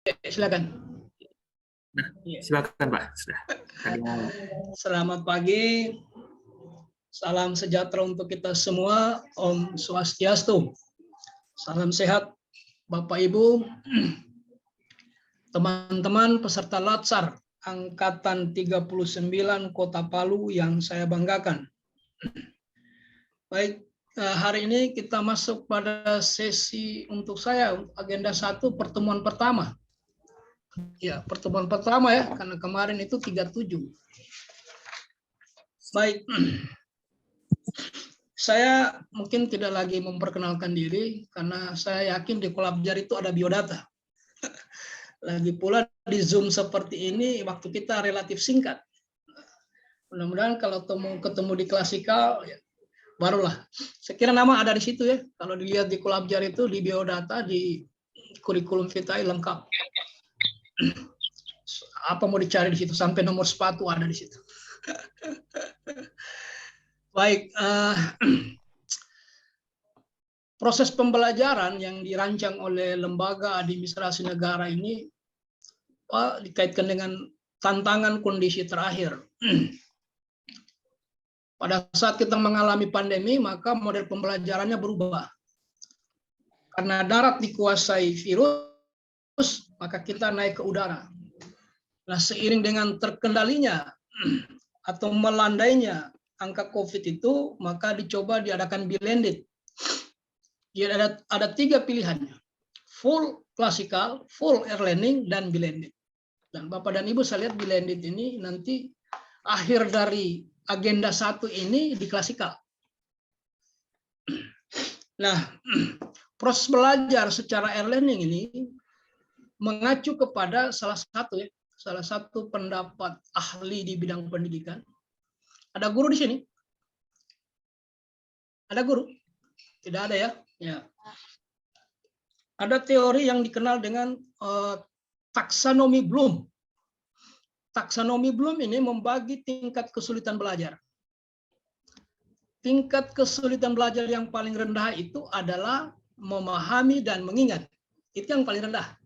Silakan. Nah, silakan Pak. Sudah. Selamat pagi. Salam sejahtera untuk kita semua. Om Swastiastu. Salam sehat Bapak Ibu, teman-teman peserta Latsar Angkatan 39 Kota Palu yang saya banggakan. Baik, hari ini kita masuk pada sesi untuk saya, agenda 1, pertemuan pertama. Ya, pertemuan pertama ya, karena kemarin itu 37. Baik, saya mungkin tidak lagi memperkenalkan diri, karena saya yakin di Kolabjar itu ada biodata. Lagi pula di Zoom seperti ini, waktu kita relatif singkat. Mudah-mudahan kalau ketemu di klasikal, ya, barulah. Saya kira nama ada di situ ya. Kalau dilihat di Kolabjar itu, di biodata, di kurikulum vitae lengkap. Apa mau dicari di situ, sampai nomor sepatu ada di situ. Baik, proses pembelajaran yang dirancang oleh lembaga administrasi negara ini dikaitkan dengan tantangan kondisi terakhir. Pada saat kita mengalami pandemi, maka model pembelajarannya berubah. Karena darat dikuasai virus, maka kita naik ke udara. Nah, seiring dengan terkendalinya atau melandainya angka COVID itu, maka dicoba diadakan blended. Jadi ada 3 pilihannya, full classical, full e-learning, dan blended. Dan Bapak dan Ibu, saya lihat blended ini nanti akhir dari agenda 1 ini di klasikal. Nah, proses belajar secara e-learning ini mengacu kepada salah satu pendapat ahli di bidang pendidikan. Ada guru di sini? Ada guru? Tidak ada ya? Ya. Ada teori yang dikenal dengan taksonomi Bloom. Taksonomi Bloom ini membagi tingkat kesulitan belajar. Tingkat kesulitan belajar yang paling rendah itu adalah memahami dan mengingat. Itu yang paling rendah.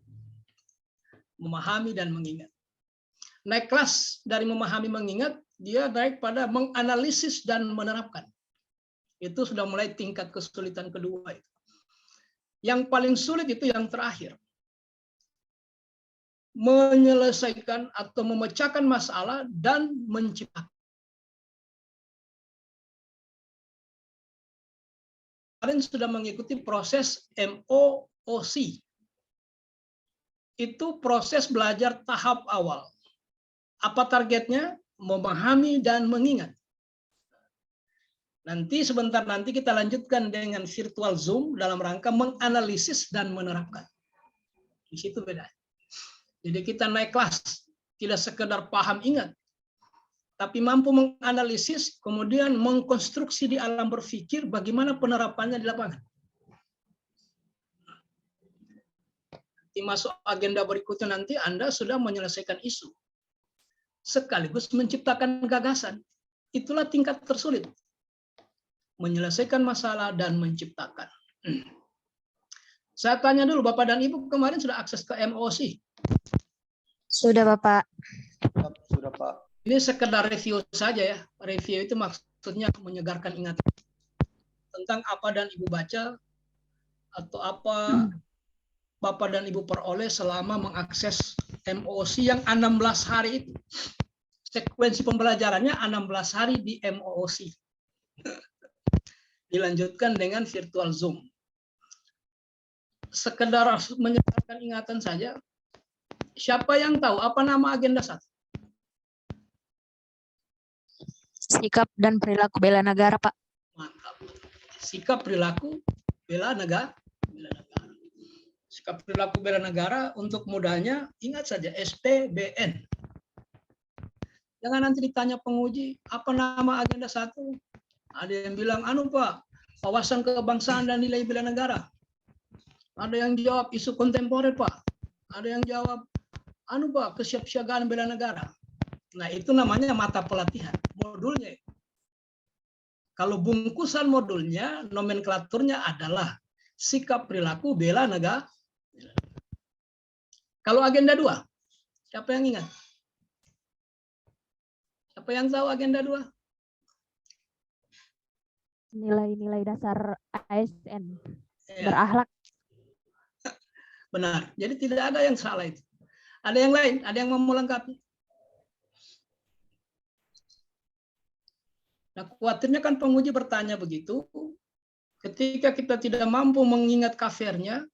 Memahami dan mengingat. Naik kelas dari memahami mengingat, dia naik pada menganalisis dan menerapkan. Itu sudah mulai tingkat kesulitan kedua. Yang paling sulit itu yang terakhir. Menyelesaikan atau memecahkan masalah dan menciptakan. Kalian sudah mengikuti proses MOOC. Itu proses belajar tahap awal. Apa targetnya? Memahami dan mengingat. Sebentar nanti kita lanjutkan dengan virtual Zoom dalam rangka menganalisis dan menerapkan. Di situ beda. Jadi kita naik kelas, tidak sekedar paham ingat, tapi mampu menganalisis, kemudian mengkonstruksi di alam berpikir bagaimana penerapannya di lapangan. Di masuk agenda berikutnya nanti Anda sudah menyelesaikan isu, sekaligus menciptakan gagasan. Itulah tingkat tersulit. Menyelesaikan masalah dan menciptakan. Saya tanya dulu, Bapak dan Ibu kemarin sudah akses ke MOOC? Sudah, Bapak. Sudah, Pak. Ini sekedar review saja ya. Review itu maksudnya menyegarkan ingatan tentang apa dan Ibu baca atau apa Bapak dan Ibu peroleh selama mengakses MOOC yang 16 hari itu. Sekuensi pembelajarannya 16 hari di MOOC. Dilanjutkan dengan virtual Zoom. Sekedar menyegarkan ingatan saja. Siapa yang tahu apa nama agenda 1? Sikap dan perilaku bela negara, Pak. Mantap. Sikap perilaku bela negara. Sikap perilaku bela negara, untuk mudahnya ingat saja SPBN. Jangan nanti ditanya penguji, apa nama agenda 1? Ada yang bilang, Pak, wawasan kebangsaan dan nilai bela negara. Ada yang jawab isu kontemporer, Pak. Ada yang jawab, Pak, kesiapsiagaan bela negara. Nah, itu namanya mata pelatihan, modulnya. Kalau bungkusan modulnya, nomenklaturnya adalah sikap perilaku bela negara. Kalau agenda 2, siapa yang ingat? Siapa yang tahu agenda 2? Nilai-nilai dasar ASN. Ya, Berakhlak. benar. Jadi tidak ada yang salah itu. Ada yang lain? Ada yang mau melengkapi? Nah, khawatirnya kan penguji bertanya begitu. Ketika kita tidak mampu mengingat covernya,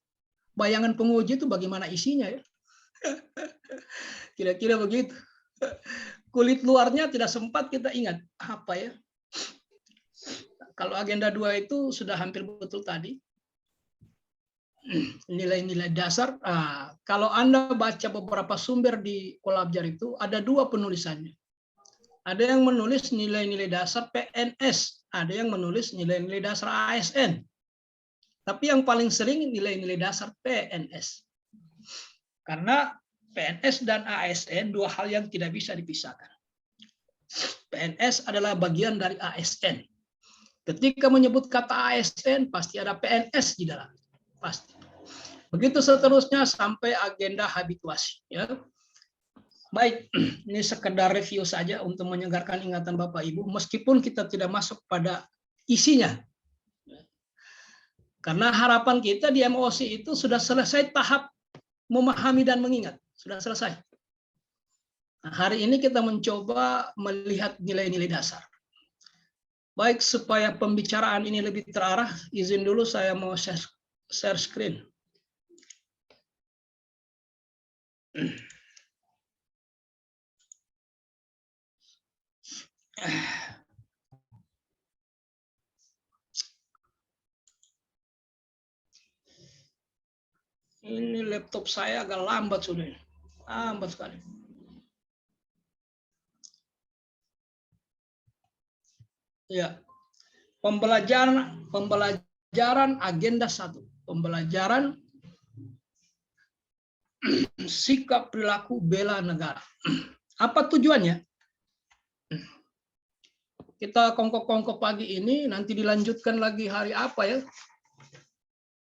bayangan penguji itu bagaimana isinya ya? Kira-kira begitu. Kulit luarnya tidak sempat kita ingat. Apa ya? Kalau agenda 2 itu sudah hampir betul tadi. Nilai-nilai dasar. Kalau Anda baca beberapa sumber di Kolabjar itu, ada 2 penulisannya. Ada yang menulis nilai-nilai dasar PNS, ada yang menulis nilai-nilai dasar ASN. Tapi yang paling sering nilai-nilai dasar PNS. Karena PNS dan ASN 2 hal yang tidak bisa dipisahkan. PNS adalah bagian dari ASN. Ketika menyebut kata ASN, pasti ada PNS di dalam. Pasti. Begitu seterusnya sampai agenda habituasi. Ya. Baik, ini sekedar review saja untuk menyegarkan ingatan Bapak Ibu, meskipun kita tidak masuk pada isinya. Karena harapan kita di MOC itu sudah selesai tahap memahami dan mengingat. Sudah selesai. Nah, hari ini kita mencoba melihat nilai-nilai dasar. Baik, supaya pembicaraan ini lebih terarah, izin dulu saya mau share screen. Ini laptop saya agak lambat sudah. Lambat sekali. Ya. Pembelajaran agenda 1. Pembelajaran sikap perilaku bela negara. Apa tujuannya? Kita kongkok-kongkok pagi ini, nanti dilanjutkan lagi hari apa ya?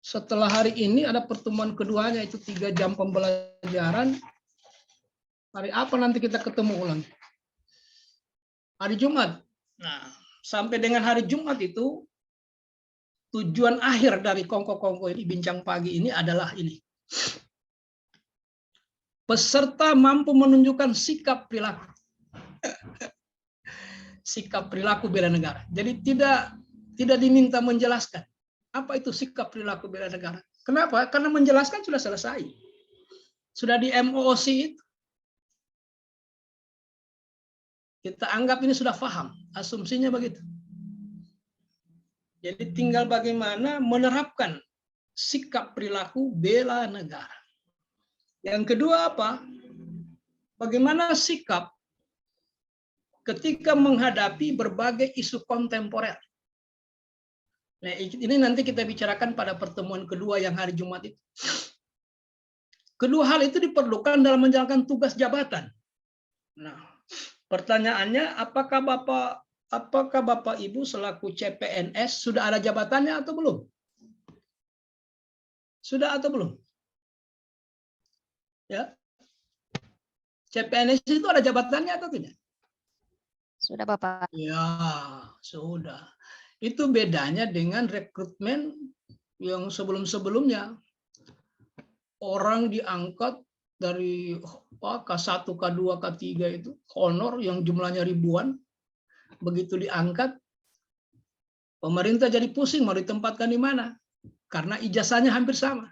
Setelah hari ini ada pertemuan keduanya, itu 3 jam pembelajaran. Hari apa nanti kita ketemu ulang? Hari Jumat. Nah, sampai dengan hari Jumat itu, tujuan akhir dari kongkok-kongkok ini, bincang pagi ini adalah ini. Peserta mampu menunjukkan sikap perilaku. Sikap perilaku bela negara. Jadi tidak diminta menjelaskan apa itu sikap perilaku bela negara. Kenapa? Karena menjelaskan sudah selesai. Sudah di MOC itu. Kita anggap ini sudah paham. Asumsinya begitu. Jadi tinggal bagaimana menerapkan sikap perilaku bela negara. Yang kedua apa? Bagaimana sikap ketika menghadapi berbagai isu kontemporer. Nah, ini nanti kita bicarakan pada pertemuan kedua yang hari Jumat itu. Kedua hal itu diperlukan dalam menjalankan tugas jabatan. Nah, pertanyaannya, apakah Bapak Ibu selaku CPNS sudah ada jabatannya atau belum? Sudah atau belum? Ya. CPNS itu ada jabatannya atau tidak? Sudah, Bapak. Ya, sudah. Itu bedanya dengan rekrutmen yang sebelum-sebelumnya. Orang diangkat dari K1, K2, K3 itu, honor yang jumlahnya ribuan. Begitu diangkat, pemerintah jadi pusing mau ditempatkan di mana. Karena ijazahnya hampir sama.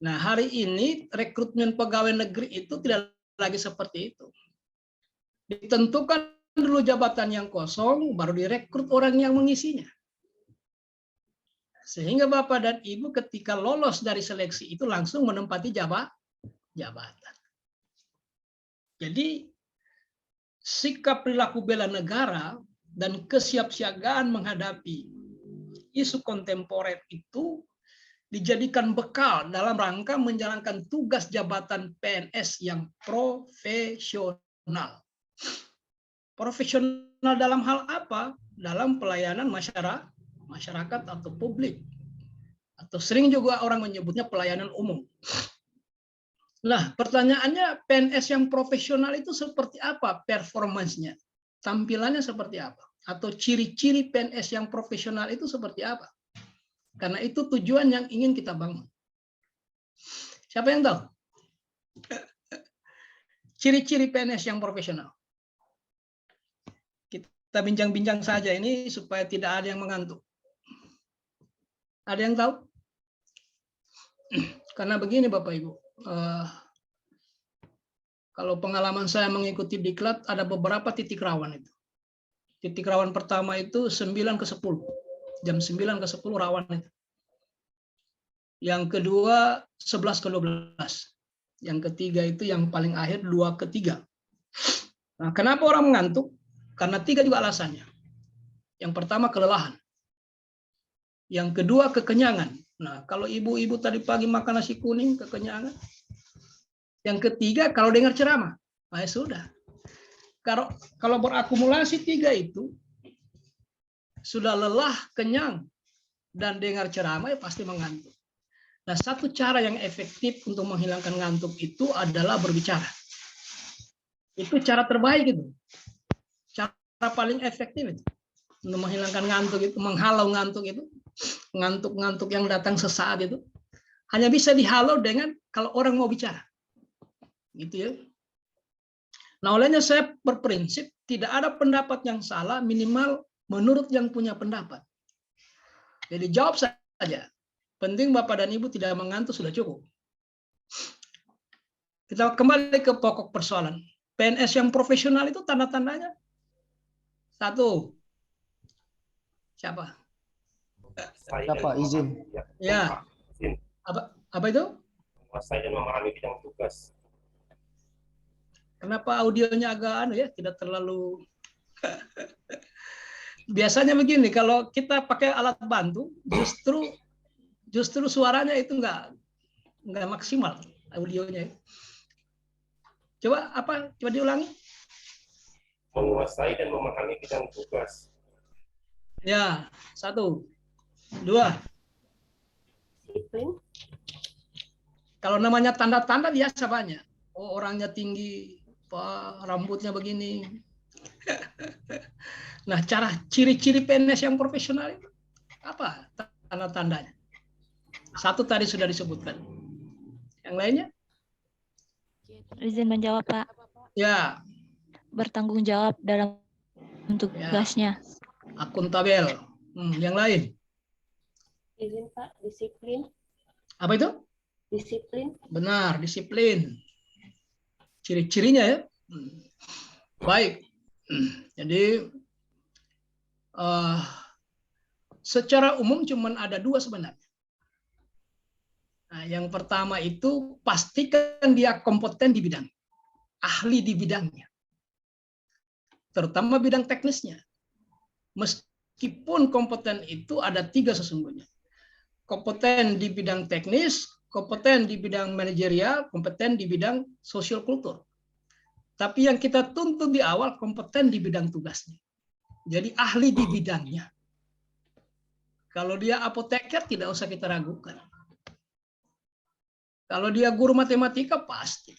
Nah, hari ini rekrutmen pegawai negeri itu tidak lagi seperti itu. Ditentukan dulu jabatan yang kosong, baru direkrut orang yang mengisinya. Sehingga Bapak dan Ibu ketika lolos dari seleksi itu langsung menempati jabatan. Jadi sikap perilaku bela negara dan kesiapsiagaan menghadapi isu kontemporer itu dijadikan bekal dalam rangka menjalankan tugas jabatan PNS yang profesional. Profesional dalam hal apa? Dalam pelayanan masyarakat atau publik. Atau sering juga orang menyebutnya pelayanan umum. Nah, pertanyaannya PNS yang profesional itu seperti apa performansnya? Tampilannya seperti apa? Atau ciri-ciri PNS yang profesional itu seperti apa? Karena itu tujuan yang ingin kita bangun. Siapa yang tahu? Ciri-ciri PNS yang profesional. Kita bincang-bincang saja ini supaya tidak ada yang mengantuk. Ada yang tahu? Karena begini Bapak Ibu, kalau pengalaman saya mengikuti diklat ada beberapa titik rawan itu. Titik rawan pertama itu 9 ke 10. Jam 9 ke 10 rawan itu. Yang kedua 11 ke 12. Yang ketiga itu yang paling akhir 2 ke 3. Nah, kenapa orang mengantuk? Karena 3 juga alasannya. Yang pertama kelelahan. Yang kedua kekenyangan. Nah, kalau ibu-ibu tadi pagi makan nasi kuning kekenyangan. Yang ketiga kalau dengar ceramah. Nah, ya sudah. Kalau berakumulasi 3 itu sudah lelah, kenyang dan dengar ceramah ya pasti mengantuk. Nah, satu cara yang efektif untuk menghilangkan ngantuk itu adalah berbicara. Itu cara terbaik itu. Cara paling efektif itu. Untuk menghilangkan ngantuk itu, menghalau ngantuk itu. Ngantuk-ngantuk yang datang sesaat itu hanya bisa dihalau dengan kalau orang mau bicara. Gitu ya. Nah, olehnya saya berprinsip tidak ada pendapat yang salah minimal menurut yang punya pendapat. Jadi jawab saja. Penting Bapak dan Ibu tidak mengantuk sudah cukup. Kita kembali ke pokok persoalan. PNS yang profesional itu tanda-tandanya. 1. Siapa? Siapa izin? Ya. Apa itu? Menguasai dan memahami bidang tugas. Kenapa audionya agak tidak terlalu biasanya begini, kalau kita pakai alat bantu justru suaranya itu enggak maksimal audionya. Coba diulangi. Menguasai dan memahami bidang tugas. Ya, 1, 2. Disiplin. Kalau namanya tanda-tanda biasa banyak. Oh, orangnya tinggi, rambutnya begini. Nah, ciri-ciri PNS yang profesional itu apa tanda-tandanya? 1 tadi sudah disebutkan. Yang lainnya? Izin menjawab, Pak. Ya. Bertanggung jawab dalam tugasnya. Akuntabel. Yang lain? Izin Pak, disiplin. Apa itu? Disiplin. Benar, disiplin. Ciri-cirinya ya. Baik. Jadi secara umum cuman ada 2 sebenarnya. Nah, yang pertama itu pastikan dia kompeten di bidang, ahli di bidangnya, terutama bidang teknisnya. Meskipun kompeten itu ada 3 sesungguhnya. Kompeten di bidang teknis, kompeten di bidang manajerial, kompeten di bidang sosial kultur. Tapi yang kita tuntut di awal kompeten di bidang tugasnya. Jadi ahli di bidangnya. Kalau dia apoteker tidak usah kita ragukan. Kalau dia guru matematika pasti.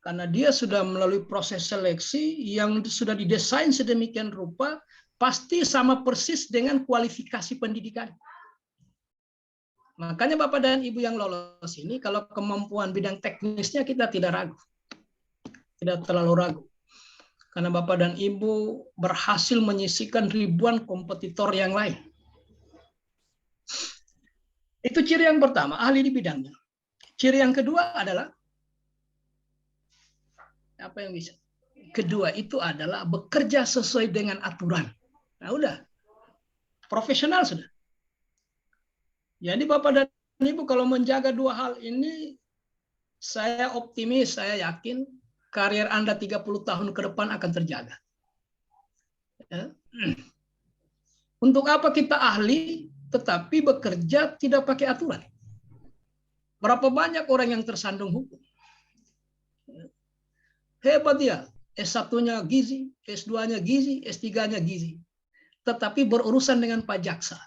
Karena dia sudah melalui proses seleksi yang sudah didesain sedemikian rupa, pasti sama persis dengan kualifikasi pendidikan. Makanya Bapak dan Ibu yang lolos ini, kalau kemampuan bidang teknisnya kita tidak ragu. Tidak terlalu ragu. Karena Bapak dan Ibu berhasil menyisihkan ribuan kompetitor yang lain. Itu ciri yang pertama, ahli di bidangnya. Ciri yang kedua adalah apa yang bisa? Kedua itu adalah bekerja sesuai dengan aturan. Nah, udah. Profesional sudah. Jadi Bapak dan Ibu kalau menjaga 2 hal ini, saya optimis, saya yakin karier Anda 30 tahun ke depan akan terjaga. Ya. Untuk apa kita ahli tetapi bekerja tidak pakai aturan? Berapa banyak orang yang tersandung hukum? Hebat dia, S1-nya gizi, S2-nya gizi, S3-nya gizi. Tetapi berurusan dengan Pak Jaksa.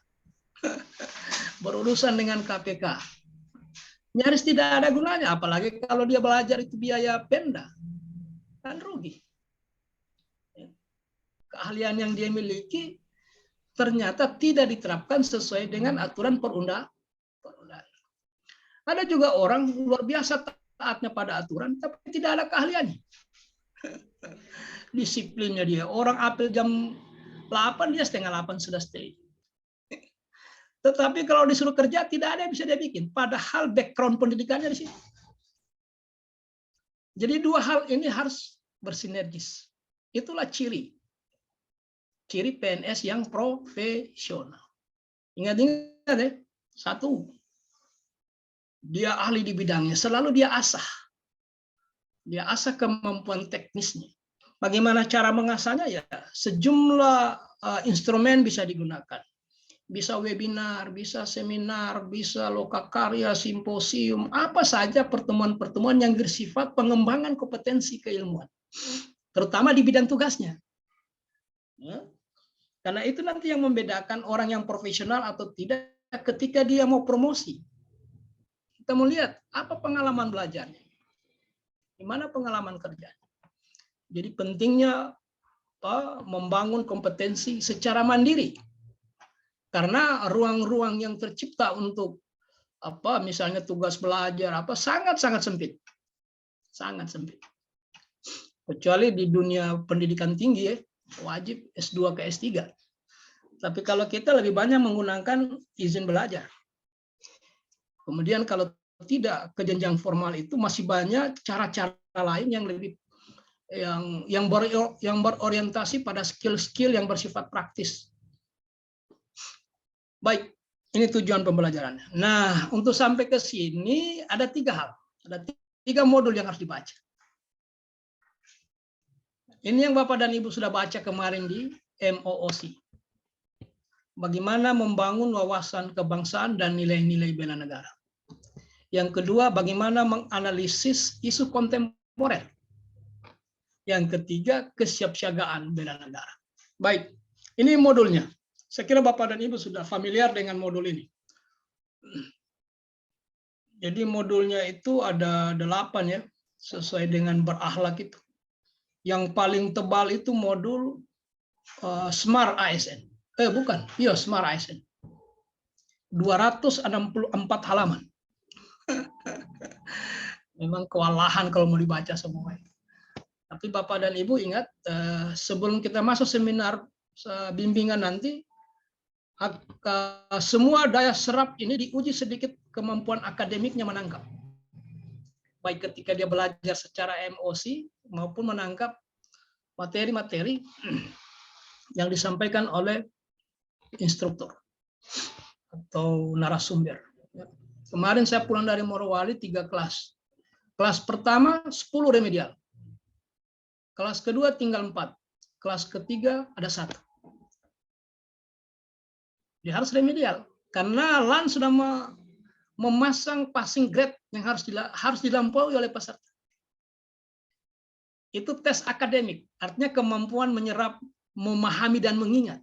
berurusan dengan KPK. Nyaris tidak ada gunanya, apalagi kalau dia belajar itu biaya Pemda. Kan rugi. Keahlian yang dia miliki ternyata tidak diterapkan sesuai dengan aturan perundang-undangan. Ada juga orang luar biasa taatnya pada aturan, tapi tidak ada keahliannya. Disiplinnya dia. Orang apel jam 8, dia setengah 8 sudah stay. Tetapi kalau disuruh kerja, tidak ada yang bisa dia bikin. Padahal background pendidikannya di situ. Jadi dua hal ini harus bersinergis. Itulah ciri PNS yang profesional. Ingat-ingat ya, satu, dia ahli di bidangnya, selalu dia asah. Dia asah kemampuan teknisnya. Bagaimana cara mengasahnya? Ya, sejumlah instrumen bisa digunakan. Bisa webinar, bisa seminar, bisa lokakarya, simposium, apa saja pertemuan-pertemuan yang bersifat pengembangan kompetensi keilmuan. Terutama di bidang tugasnya. Ya. Karena itu nanti yang membedakan orang yang profesional atau tidak ketika dia mau promosi. Kita mau lihat apa pengalaman belajarnya. Gimana pengalaman kerja. Jadi pentingnya membangun kompetensi secara mandiri. Karena ruang-ruang yang tercipta untuk misalnya tugas belajar sangat-sangat sempit. Sangat sempit. Kecuali di dunia pendidikan tinggi ya, wajib S2 ke S3. Tapi kalau kita lebih banyak menggunakan izin belajar. Kemudian kalau tidak ke jenjang formal itu masih banyak cara-cara lain yang lebih yang berorientasi pada skill-skill yang bersifat praktis. Baik, ini tujuan pembelajarannya. Nah, untuk sampai ke sini ada 3 hal. Ada 3 modul yang harus dibaca. Ini yang Bapak dan Ibu sudah baca kemarin di MOOC. Bagaimana membangun wawasan kebangsaan dan nilai-nilai bela negara. Yang kedua, bagaimana menganalisis isu kontemporer. Yang ketiga, kesiapsiagaan bela negara. Baik, ini modulnya. Saya kira Bapak dan Ibu sudah familiar dengan modul ini. Jadi modulnya itu ada 8 ya, sesuai dengan berakhlak itu. Yang paling tebal itu modul Smart ASN. Smart ASN. 264 halaman. Memang kewalahan kalau mau dibaca semua. Tapi Bapak dan Ibu ingat, sebelum kita masuk seminar bimbingan nanti, semua daya serap ini diuji sedikit kemampuan akademiknya menangkap. Baik ketika dia belajar secara MOC maupun menangkap materi-materi yang disampaikan oleh instruktur atau narasumber. Kemarin saya pulang dari Morowali 3 kelas. Kelas pertama 10 remedial. Kelas kedua tinggal 4. Kelas ketiga ada 1. Dia harus remedial karena LAN sudah memasang passing grade yang harus dilampaui oleh peserta. Itu tes akademik, artinya kemampuan menyerap, memahami dan mengingat.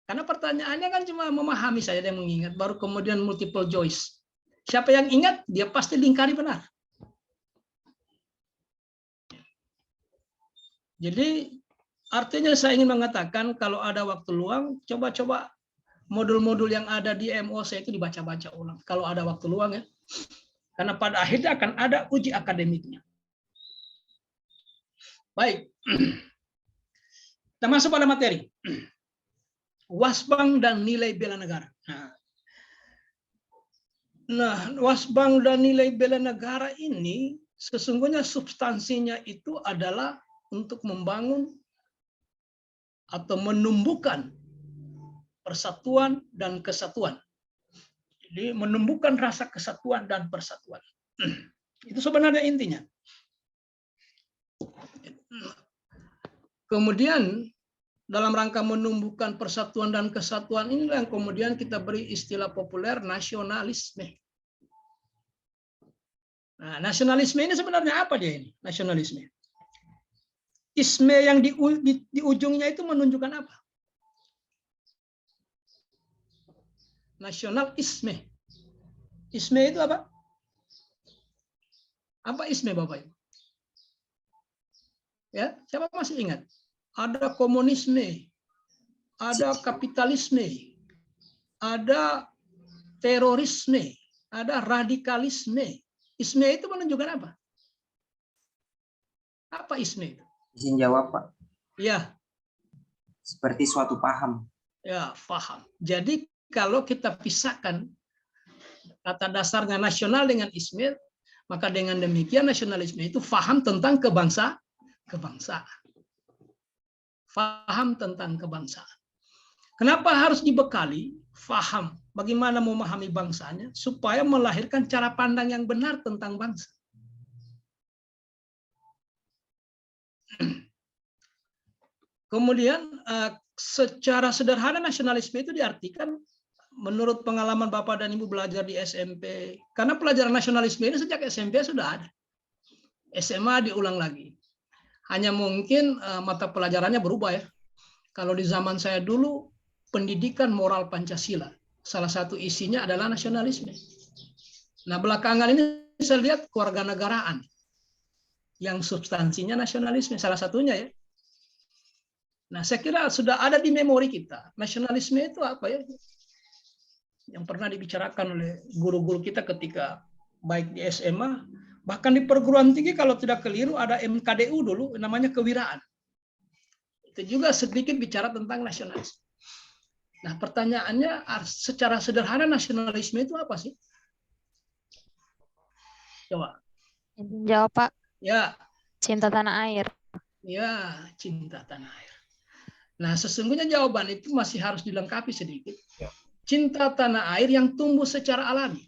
Karena pertanyaannya kan cuma memahami saja dan mengingat, baru kemudian multiple choice. Siapa yang ingat, dia pasti lingkari benar. Jadi artinya saya ingin mengatakan kalau ada waktu luang, coba-coba modul-modul yang ada di MOC itu dibaca-baca ulang. Kalau ada waktu luang ya. Karena pada akhirnya akan ada uji akademiknya. Baik. Kita masuk pada materi. Wasbang dan nilai bela negara. Nah, wasbang dan nilai bela negara ini sesungguhnya substansinya itu adalah untuk membangun atau menumbuhkan persatuan dan kesatuan. Jadi menumbuhkan rasa kesatuan dan persatuan. Itu sebenarnya intinya. Kemudian dalam rangka menumbuhkan persatuan dan kesatuan inilah yang kemudian kita beri istilah populer nasionalisme. Nah, nasionalisme ini sebenarnya apa dia ini? Nasionalisme. Isme yang di ujungnya itu menunjukkan apa? nasionalisme. Isme itu apa? Apa isme Bapak Ibu? Ya, siapa masih ingat? Ada komunisme, ada kapitalisme, ada terorisme, ada radikalisme. Isme itu menunjukkan apa? Apa isme itu? Izin jawab, Pak. Ya, Seperti suatu paham. ya, paham. Jadi kalau kita pisahkan kata dasarnya nasional dengan isme, maka dengan demikian nasionalisme itu faham tentang kebangsaan. Faham tentang kebangsaan. Kenapa harus dibekali faham bagaimana memahami bangsanya supaya melahirkan cara pandang yang benar tentang bangsa. Kemudian secara sederhana nasionalisme itu diartikan menurut pengalaman Bapak dan Ibu belajar di SMP, karena pelajaran nasionalisme ini sejak SMP sudah ada. SMA diulang lagi. Hanya mungkin mata pelajarannya berubah ya. Kalau di zaman saya dulu pendidikan moral Pancasila, salah satu isinya adalah nasionalisme. Nah, belakangan ini saya lihat kewarganegaraan yang substansinya nasionalisme, salah satunya ya. Nah, saya kira sudah ada di memori kita. Nasionalisme itu apa ya? Yang pernah dibicarakan oleh guru-guru kita ketika baik di SMA, bahkan di perguruan tinggi kalau tidak keliru ada MKDU dulu namanya kewiraan. Itu juga sedikit bicara tentang nasionalisme. Nah, pertanyaannya secara sederhana nasionalisme itu apa sih? Coba. Izin jawab, Pak. Ya, Cinta tanah air. ya, cinta tanah air. Nah, sesungguhnya jawaban itu masih harus dilengkapi sedikit. Cinta tanah air yang tumbuh secara alami.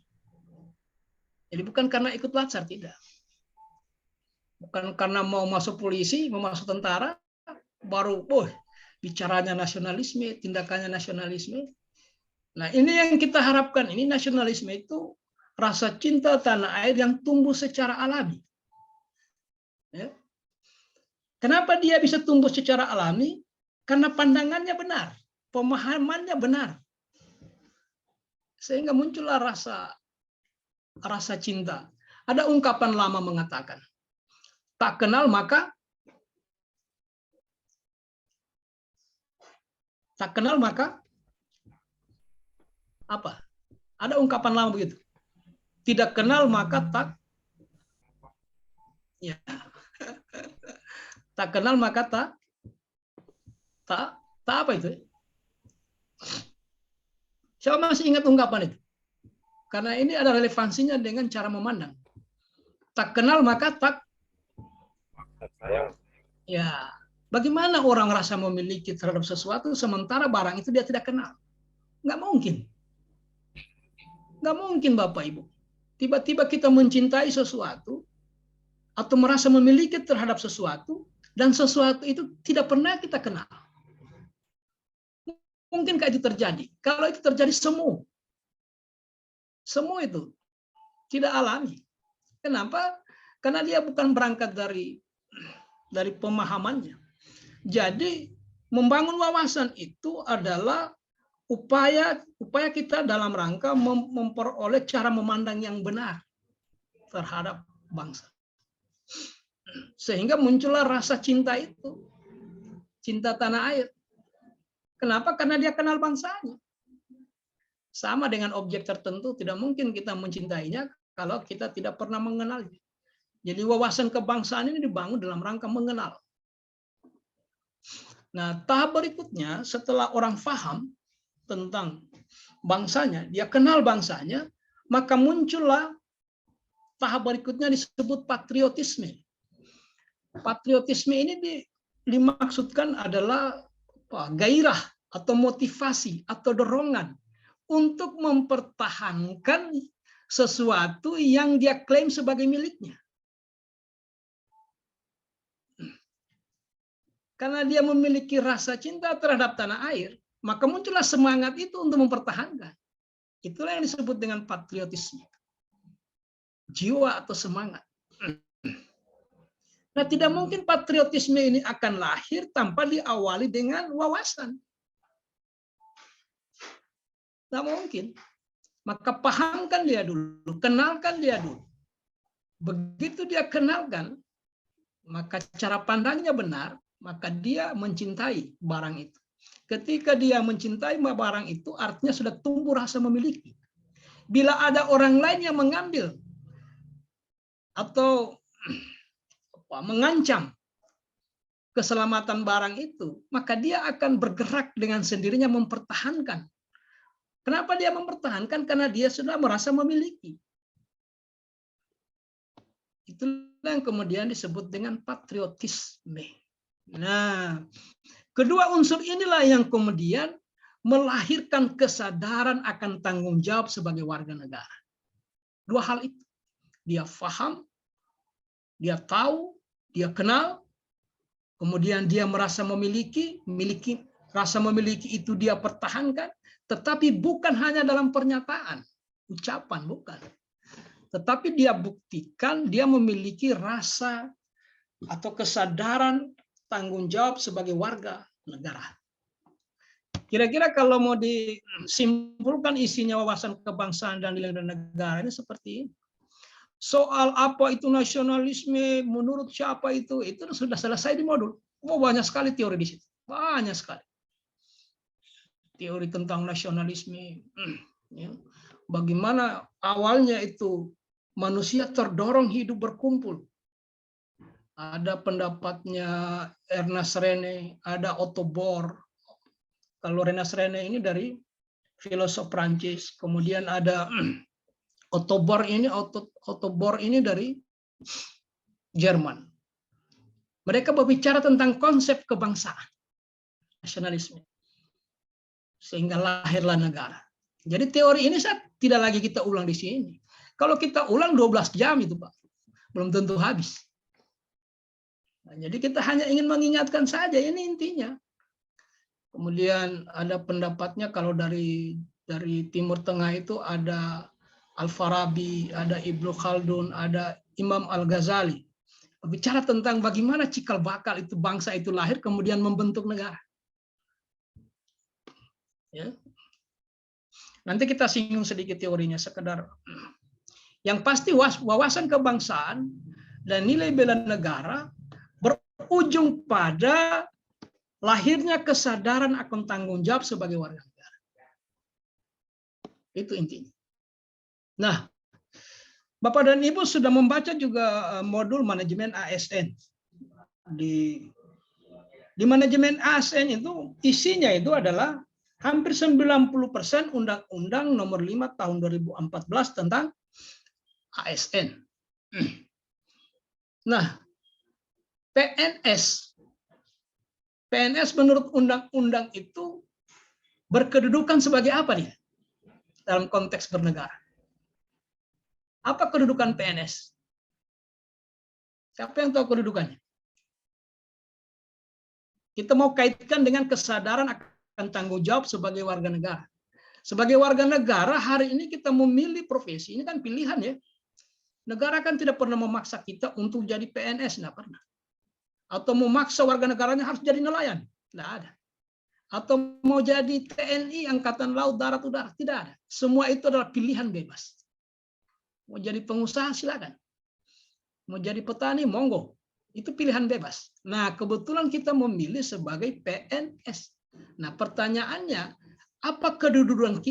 Jadi bukan karena ikut latsar, tidak. Bukan karena mau masuk polisi, mau masuk tentara, baru bicaranya nasionalisme, tindakannya nasionalisme. Nah, ini yang kita harapkan. Ini nasionalisme itu rasa cinta tanah air yang tumbuh secara alami. Ya. Kenapa dia bisa tumbuh secara alami? Karena pandangannya benar, pemahamannya benar. Sehingga muncullah rasa cinta. Ada ungkapan lama mengatakan, tak kenal maka apa? Ada ungkapan lama begitu. Tidak kenal maka tak ya. Tak kenal maka tak apa itu? Siapa masih ingat ungkapan itu? Karena ini ada relevansinya dengan cara memandang. Tak kenal maka tak sayang. ya. Bagaimana orang rasa memiliki terhadap sesuatu sementara barang itu dia tidak kenal? Nggak mungkin. Nggak mungkin Bapak Ibu. Tiba-tiba kita mencintai sesuatu atau merasa memiliki terhadap sesuatu dan sesuatu itu tidak pernah kita kenal. Mungkinkah itu terjadi? Kalau itu terjadi semua itu tidak alami. Kenapa? Karena dia bukan berangkat dari pemahamannya. Jadi membangun wawasan itu adalah upaya kita dalam rangka memperoleh cara memandang yang benar terhadap bangsa. Sehingga muncullah rasa cinta itu. Cinta tanah air. Kenapa? Karena dia kenal bangsanya. Sama dengan objek tertentu, tidak mungkin kita mencintainya kalau kita tidak pernah mengenalnya. Jadi wawasan kebangsaan ini dibangun dalam rangka mengenal. Nah, tahap berikutnya setelah orang paham tentang bangsanya, dia kenal bangsanya, maka muncullah tahap berikutnya disebut patriotisme. Patriotisme ini dimaksudkan adalah gairah atau motivasi atau dorongan untuk mempertahankan sesuatu yang dia klaim sebagai miliknya. Karena dia memiliki rasa cinta terhadap tanah air, maka muncullah semangat itu untuk mempertahankan. Itulah yang disebut dengan patriotisme. Jiwa atau semangat. Nah, tidak mungkin patriotisme ini akan lahir tanpa diawali dengan wawasan. Tidak mungkin. Maka pahamkan dia dulu, kenalkan dia dulu. Begitu dia kenalkan, maka cara pandangnya benar, maka dia mencintai barang itu. Ketika dia mencintai barang itu, artinya sudah tumbuh rasa memiliki. Bila ada orang lain yang mengambil atau mengancam keselamatan barang itu, maka dia akan bergerak dengan sendirinya mempertahankan. Kenapa dia mempertahankan? Karena dia sudah merasa memiliki. Itulah yang kemudian disebut dengan patriotisme. Nah, kedua unsur inilah yang kemudian melahirkan kesadaran akan tanggung jawab sebagai warga negara. Dua hal itu. Dia paham, dia tahu, dia kenal, kemudian dia merasa memiliki rasa memiliki itu dia pertahankan, tetapi bukan hanya dalam pernyataan, ucapan, bukan. Tetapi dia buktikan dia memiliki rasa atau kesadaran tanggung jawab sebagai warga negara. Kira-kira kalau mau disimpulkan isinya wawasan kebangsaan dan nilai negara ini seperti ini. Soal apa itu nasionalisme, menurut siapa itu sudah selesai di modul. Oh, banyak sekali teori di situ, banyak sekali. Teori tentang nasionalisme, bagaimana awalnya itu manusia terdorong hidup berkumpul. Ada pendapatnya Ernest Rene, ada Otto Bohr. Kalau Ernest Rene ini dari filosof Prancis, kemudian ada Otto Bohr ini dari Jerman. Mereka berbicara tentang konsep kebangsaan, nasionalisme. Sehingga lahirlah negara. Jadi teori ini tidak lagi kita ulang di sini. Kalau kita ulang 12 jam itu, Pak. Belum tentu habis. Nah, jadi kita hanya ingin mengingatkan saja, ini intinya. Kemudian ada pendapatnya kalau dari Timur Tengah itu ada Al-Farabi, ada Ibnu Khaldun, ada Imam Al-Ghazali. Bicara tentang bagaimana cikal bakal itu bangsa itu lahir kemudian membentuk negara. Ya. Nanti kita singgung sedikit teorinya sekedar. Yang pasti wawasan kebangsaan dan nilai bela negara berujung pada lahirnya kesadaran akan tanggung jawab sebagai warga negara. Itu intinya. Nah, Bapak dan Ibu sudah membaca juga modul manajemen ASN. Di manajemen ASN itu isinya itu adalah hampir 90% Undang-Undang Nomor 5 Tahun 2014 tentang ASN. Nah, PNS menurut undang-undang itu berkedudukan sebagai apa nih dalam konteks bernegara? Apa kedudukan PNS? Siapa yang tahu kedudukannya? Kita mau kaitkan dengan kesadaran akan tanggung jawab sebagai warga negara. Sebagai warga negara, hari ini kita memilih profesi, ini kan pilihan ya. Negara kan tidak pernah memaksa kita untuk jadi PNS, tidak pernah. Atau memaksa warga negaranya harus jadi nelayan, tidak ada. Atau mau jadi TNI, Angkatan Laut, Darat, Udara, tidak ada. Semua itu adalah pilihan bebas. Mau jadi pengusaha, silakan. Mau jadi petani, monggo. Itu pilihan bebas. Nah, kebetulan kita memilih sebagai PNS. Nah, pertanyaannya, apa kedudukan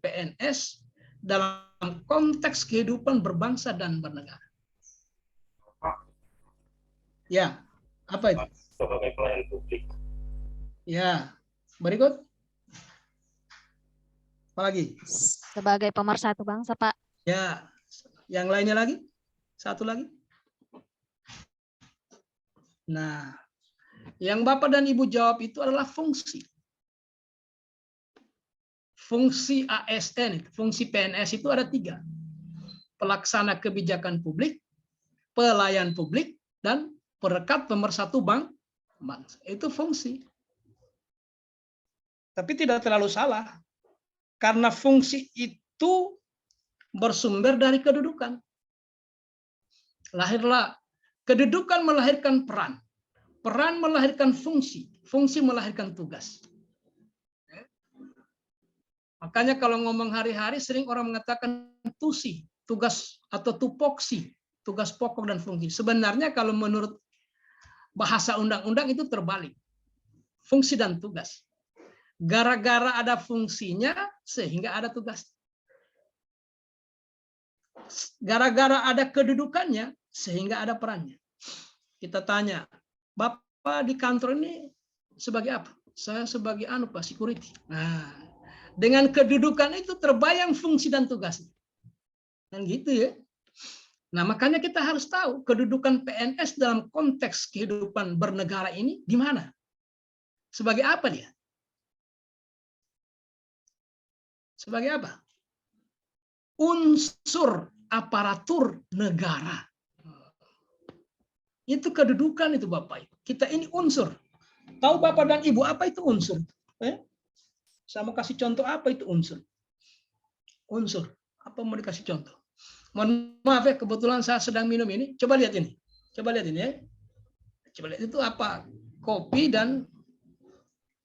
PNS dalam konteks kehidupan berbangsa dan bernegara? Ya, apa itu? Sebagai pelayan publik. Ya, berikut. Apa lagi? Sebagai pemersatu bangsa, Pak. Ya, yang lainnya lagi? Satu lagi. Nah, yang Bapak dan Ibu jawab itu adalah fungsi. Fungsi ASN, fungsi PNS itu ada 3. Pelaksana kebijakan publik, pelayan publik, dan perekat pemersatu bangsa. Itu fungsi. Tapi tidak terlalu salah. Karena fungsi itu bersumber dari kedudukan. Lahirlah kedudukan melahirkan peran. Peran melahirkan fungsi. Fungsi melahirkan tugas. Makanya kalau ngomong hari-hari sering orang mengatakan tusi, tugas atau tupoksi, tugas pokok dan fungsi. Sebenarnya kalau menurut bahasa undang-undang itu terbalik. Fungsi dan tugas. Gara-gara ada fungsinya sehingga ada tugas. Gara-gara ada kedudukannya sehingga ada perannya. Kita tanya, Bapak di kantor ini sebagai apa? Saya sebagai Pak security. Nah, dengan kedudukan itu terbayang fungsi dan tugasnya. Dan gitu ya. Nah, makanya kita harus tahu kedudukan PNS dalam konteks kehidupan bernegara ini di mana? Sebagai apa dia? Sebagai apa? Unsur aparatur negara. Itu kedudukan itu Bapak. Kita ini unsur. Tahu Bapak dan Ibu apa itu unsur? Saya mau kasih contoh apa itu unsur. Unsur. Apa mau dikasih contoh? Mohon maaf ya, kebetulan saya sedang minum ini. Coba lihat ini. Coba lihat ini ya. Coba lihat itu apa? Kopi dan...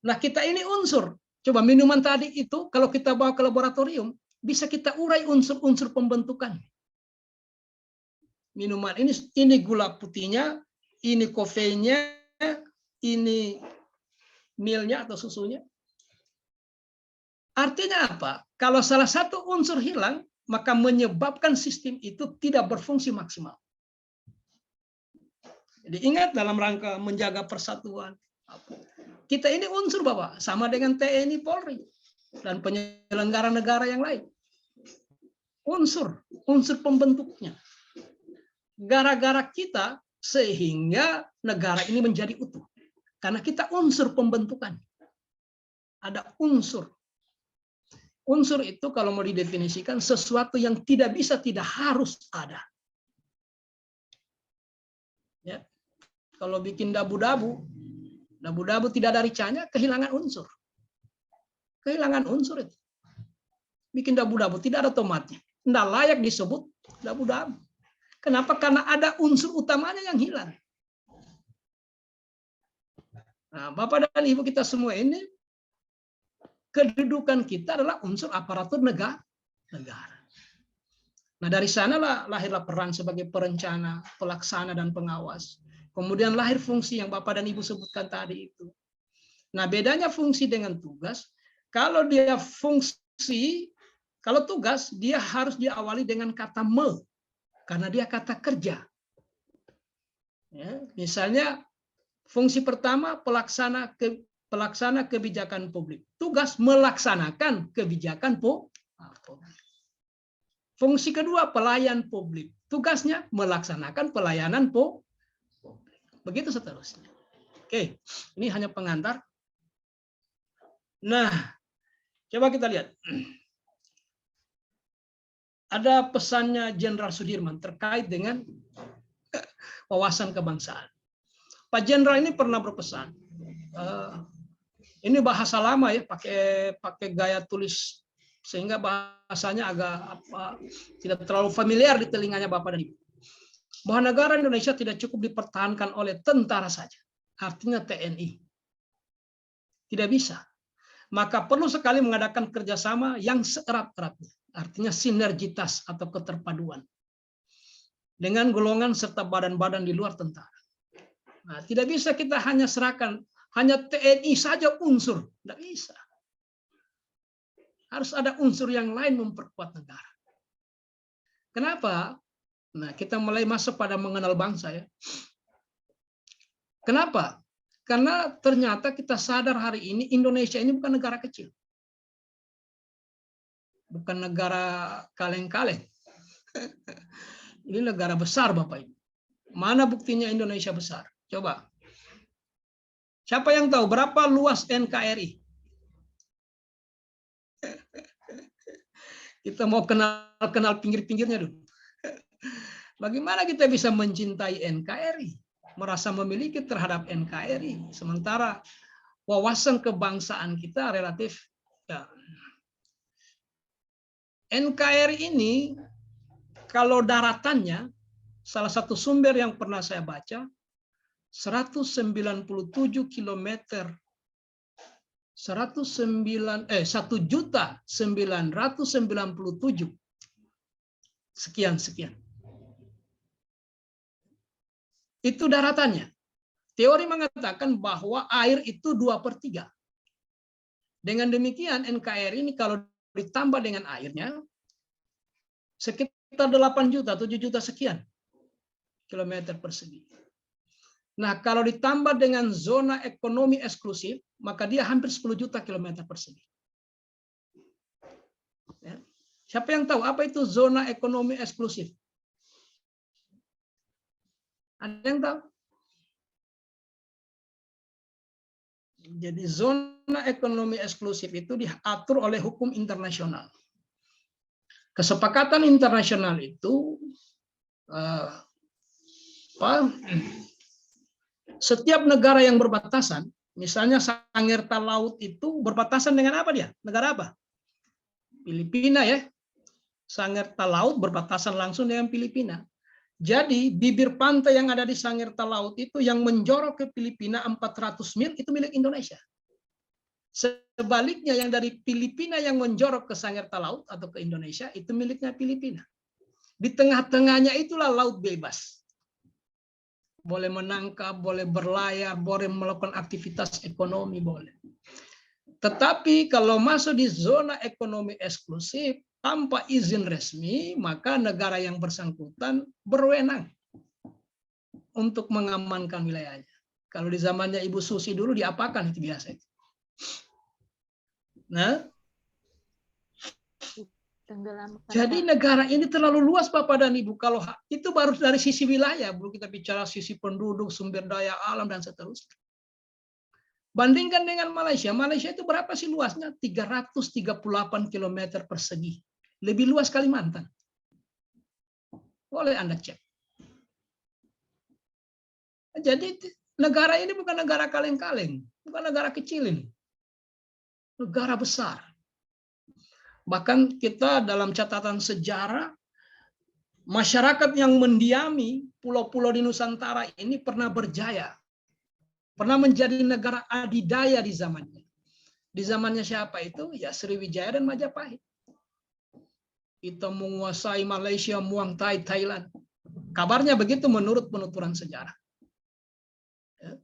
Nah kita ini unsur. Coba minuman tadi itu kalau kita bawa ke laboratorium, bisa kita urai unsur-unsur pembentukan. Minuman ini gula putihnya, ini kofeinnya, ini milnya atau susunya. Artinya apa? Kalau salah satu unsur hilang, maka menyebabkan sistem itu tidak berfungsi maksimal. Jadi ingat dalam rangka menjaga persatuan. Kita ini unsur Bapak, sama dengan TNI Polri dan penyelenggara negara yang lain. Unsur pembentuknya. Gara-gara kita sehingga negara ini menjadi utuh. Karena kita unsur pembentukan. Ada unsur. Unsur itu kalau mau didefinisikan sesuatu yang tidak bisa, tidak harus ada. Ya. Kalau bikin dabu-dabu tidak ada ricanya, kehilangan unsur. Kehilangan unsur itu. Bikin dabu-dabu tidak ada tomatnya. Tidak layak disebut dabu-dabu. Kenapa? Karena ada unsur utamanya yang hilang. Nah, Bapak dan Ibu kita semua ini, kedudukan kita adalah unsur aparatur negara. Nah, dari sanalah lahirlah peran sebagai perencana, pelaksana, dan pengawas. Kemudian lahir fungsi yang Bapak dan Ibu sebutkan tadi itu. Nah, bedanya fungsi dengan tugas, kalau dia fungsi, kalau tugas, dia harus diawali dengan kata me, karena dia kata kerja. Ya, misalnya, fungsi pertama pelaksana kebijakan publik. Tugas melaksanakan kebijakan publik. Fungsi kedua pelayan publik. Tugasnya melaksanakan pelayanan publik. Begitu seterusnya. Oke, ini hanya pengantar. Nah, coba kita lihat. Ada pesannya Jenderal Sudirman terkait dengan wawasan kebangsaan. Pak Jenderal ini pernah berpesan. Ini bahasa lama ya, pakai gaya tulis sehingga bahasanya agak tidak terlalu familiar di telinganya Bapak dan Ibu. Bahwa negara Indonesia tidak cukup dipertahankan oleh tentara saja, artinya TNI. Tidak bisa. Maka perlu sekali mengadakan kerjasama yang seerat-eratnya, artinya sinergitas atau keterpaduan dengan golongan serta badan-badan di luar tentara. Nah, tidak bisa kita hanya serahkan hanya TNI saja unsur, tidak bisa. Harus ada unsur yang lain memperkuat negara. Kenapa? Nah, kita mulai masuk pada mengenal bangsa ya. Kenapa? Karena ternyata kita sadar hari ini Indonesia ini bukan negara kecil. Bukan negara kaleng-kaleng. Ini negara besar Bapak Ibu. Mana buktinya Indonesia besar? Coba. Siapa yang tahu berapa luas NKRI? Kita mau kenal pinggir-pinggirnya dulu. Bagaimana kita bisa mencintai NKRI? Merasa memiliki terhadap NKRI. Sementara wawasan kebangsaan kita relatif. Ya. NKRI ini, kalau daratannya, salah satu sumber yang pernah saya baca, 197 km 1.997.000 sekian. Itu daratannya. Teori mengatakan bahwa air itu 2/3. Dengan demikian NKRI ini kalau ditambah dengan airnya sekitar 8 juta, 7 juta sekian kilometer persegi. Nah, kalau ditambah dengan zona ekonomi eksklusif, maka dia hampir 10 juta kilometer persegi. Ya. Siapa yang tahu apa itu zona ekonomi eksklusif? Ada yang tahu? Jadi zona ekonomi eksklusif itu diatur oleh hukum internasional. Kesepakatan internasional itu setiap negara yang berbatasan, misalnya Sangirta Laut itu berbatasan dengan apa dia? Negara apa? Filipina ya. Sangirta Laut berbatasan langsung dengan Filipina. Jadi bibir pantai yang ada di Sangirta Laut itu yang menjorok ke Filipina 400 mil itu milik Indonesia. Sebaliknya yang dari Filipina yang menjorok ke Sangirta Laut atau ke Indonesia itu miliknya Filipina. Di tengah-tengahnya itulah laut bebas. Boleh menangkap, boleh berlayar, boleh melakukan aktivitas ekonomi, boleh. Tetapi kalau masuk di zona ekonomi eksklusif tanpa izin resmi, maka negara yang bersangkutan berwenang untuk mengamankan wilayahnya. Kalau di zamannya Ibu Susi dulu diapakan itu biasa itu. Nah, jadi negara ini terlalu luas Bapak dan Ibu. Kalau itu baru dari sisi wilayah, belum kita bicara sisi penduduk, sumber daya alam dan seterusnya. Bandingkan dengan Malaysia. Malaysia itu berapa sih luasnya? 338 km persegi. Lebih luas Kalimantan. Boleh Anda cek. Jadi negara ini bukan negara kaleng-kaleng, bukan negara kecil ini. Negara besar. Bahkan kita dalam catatan sejarah, masyarakat yang mendiami pulau-pulau di Nusantara ini pernah berjaya. Pernah menjadi negara adidaya di zamannya. Di zamannya siapa itu? Ya Sriwijaya dan Majapahit. Kita menguasai Malaysia, Muang Thai, Thailand. Kabarnya begitu menurut penuturan sejarah. Ya.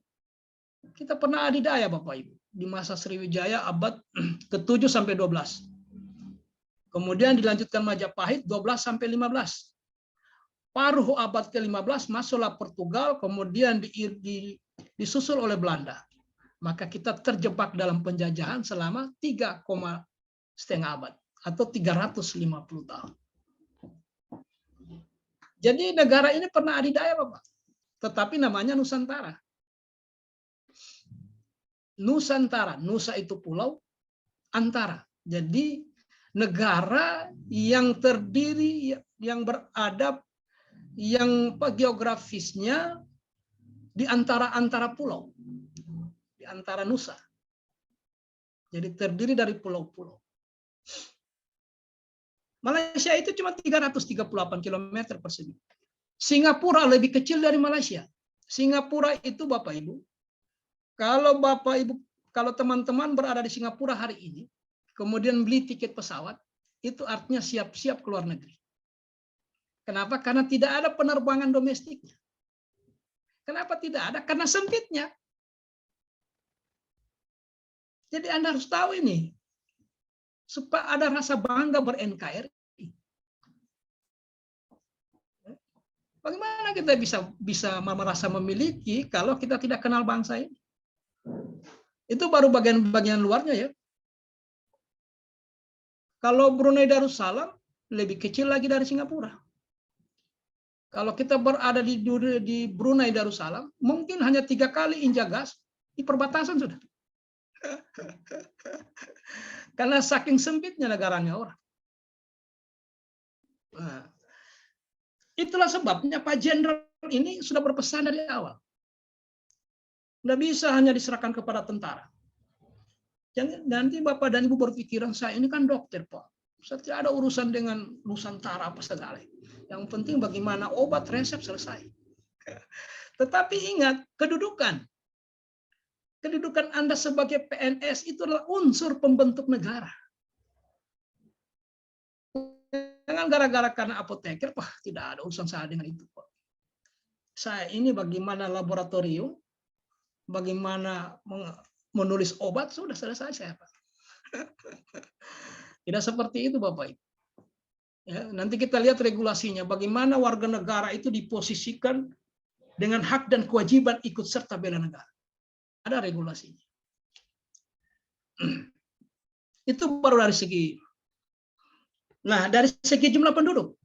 Kita pernah adidaya Bapak Ibu. Di masa Sriwijaya abad ke-7 sampai 12. Kemudian dilanjutkan Majapahit 12 sampai 15. Paruh abad ke-15 masuklah Portugal, kemudian disusul oleh Belanda. Maka kita terjebak dalam penjajahan selama 3,5 abad atau 350 tahun. Jadi negara ini pernah adidaya Bapak. Tetapi namanya Nusantara. Nusantara, Nusa itu pulau, antara. Jadi negara yang terdiri, yang beradab, yang geografisnya di antara pulau, di antara Nusa. Jadi terdiri dari pulau-pulau. Malaysia itu cuma 338 km persegi. Singapura lebih kecil dari Malaysia. Singapura itu Bapak Ibu, kalau teman-teman berada di Singapura hari ini, kemudian beli tiket pesawat, itu artinya siap-siap keluar negeri. Kenapa? Karena tidak ada penerbangan domestiknya. Kenapa tidak ada? Karena sempitnya. Jadi Anda harus tahu ini. Supaya ada rasa bangga ber-NKRI. Bagaimana kita bisa merasa memiliki kalau kita tidak kenal bangsa ini? Itu baru bagian-bagian luarnya ya. Kalau Brunei Darussalam lebih kecil lagi dari Singapura. Kalau kita berada di Brunei Darussalam, mungkin hanya 3 kali injak gas di perbatasan sudah. Karena saking sempitnya negaranya orang. Nah, itulah sebabnya Pak Jenderal ini sudah berpesan dari awal. Nggak bisa hanya diserahkan kepada tentara. Jangan nanti Bapak dan Ibu berpikiran, saya ini kan dokter Pak. Saya tidak ada urusan dengan Nusantara apa segala. Yang penting bagaimana obat resep selesai. Tetapi ingat kedudukan. Kedudukan Anda sebagai PNS itu adalah unsur pembentuk negara. Jangan gara-gara karena apoteker, wah tidak ada urusan saya dengan itu, Pak. Saya ini bagaimana laboratorium, bagaimana menulis obat, sudah selesai saya, Pak. Tidak seperti itu, Bapak Ibu. Ya, nanti kita lihat regulasinya, bagaimana warga negara itu diposisikan dengan hak dan kewajiban ikut serta bela negara. Ada regulasinya. Itu baru dari segi. Nah, dari segi jumlah penduduk.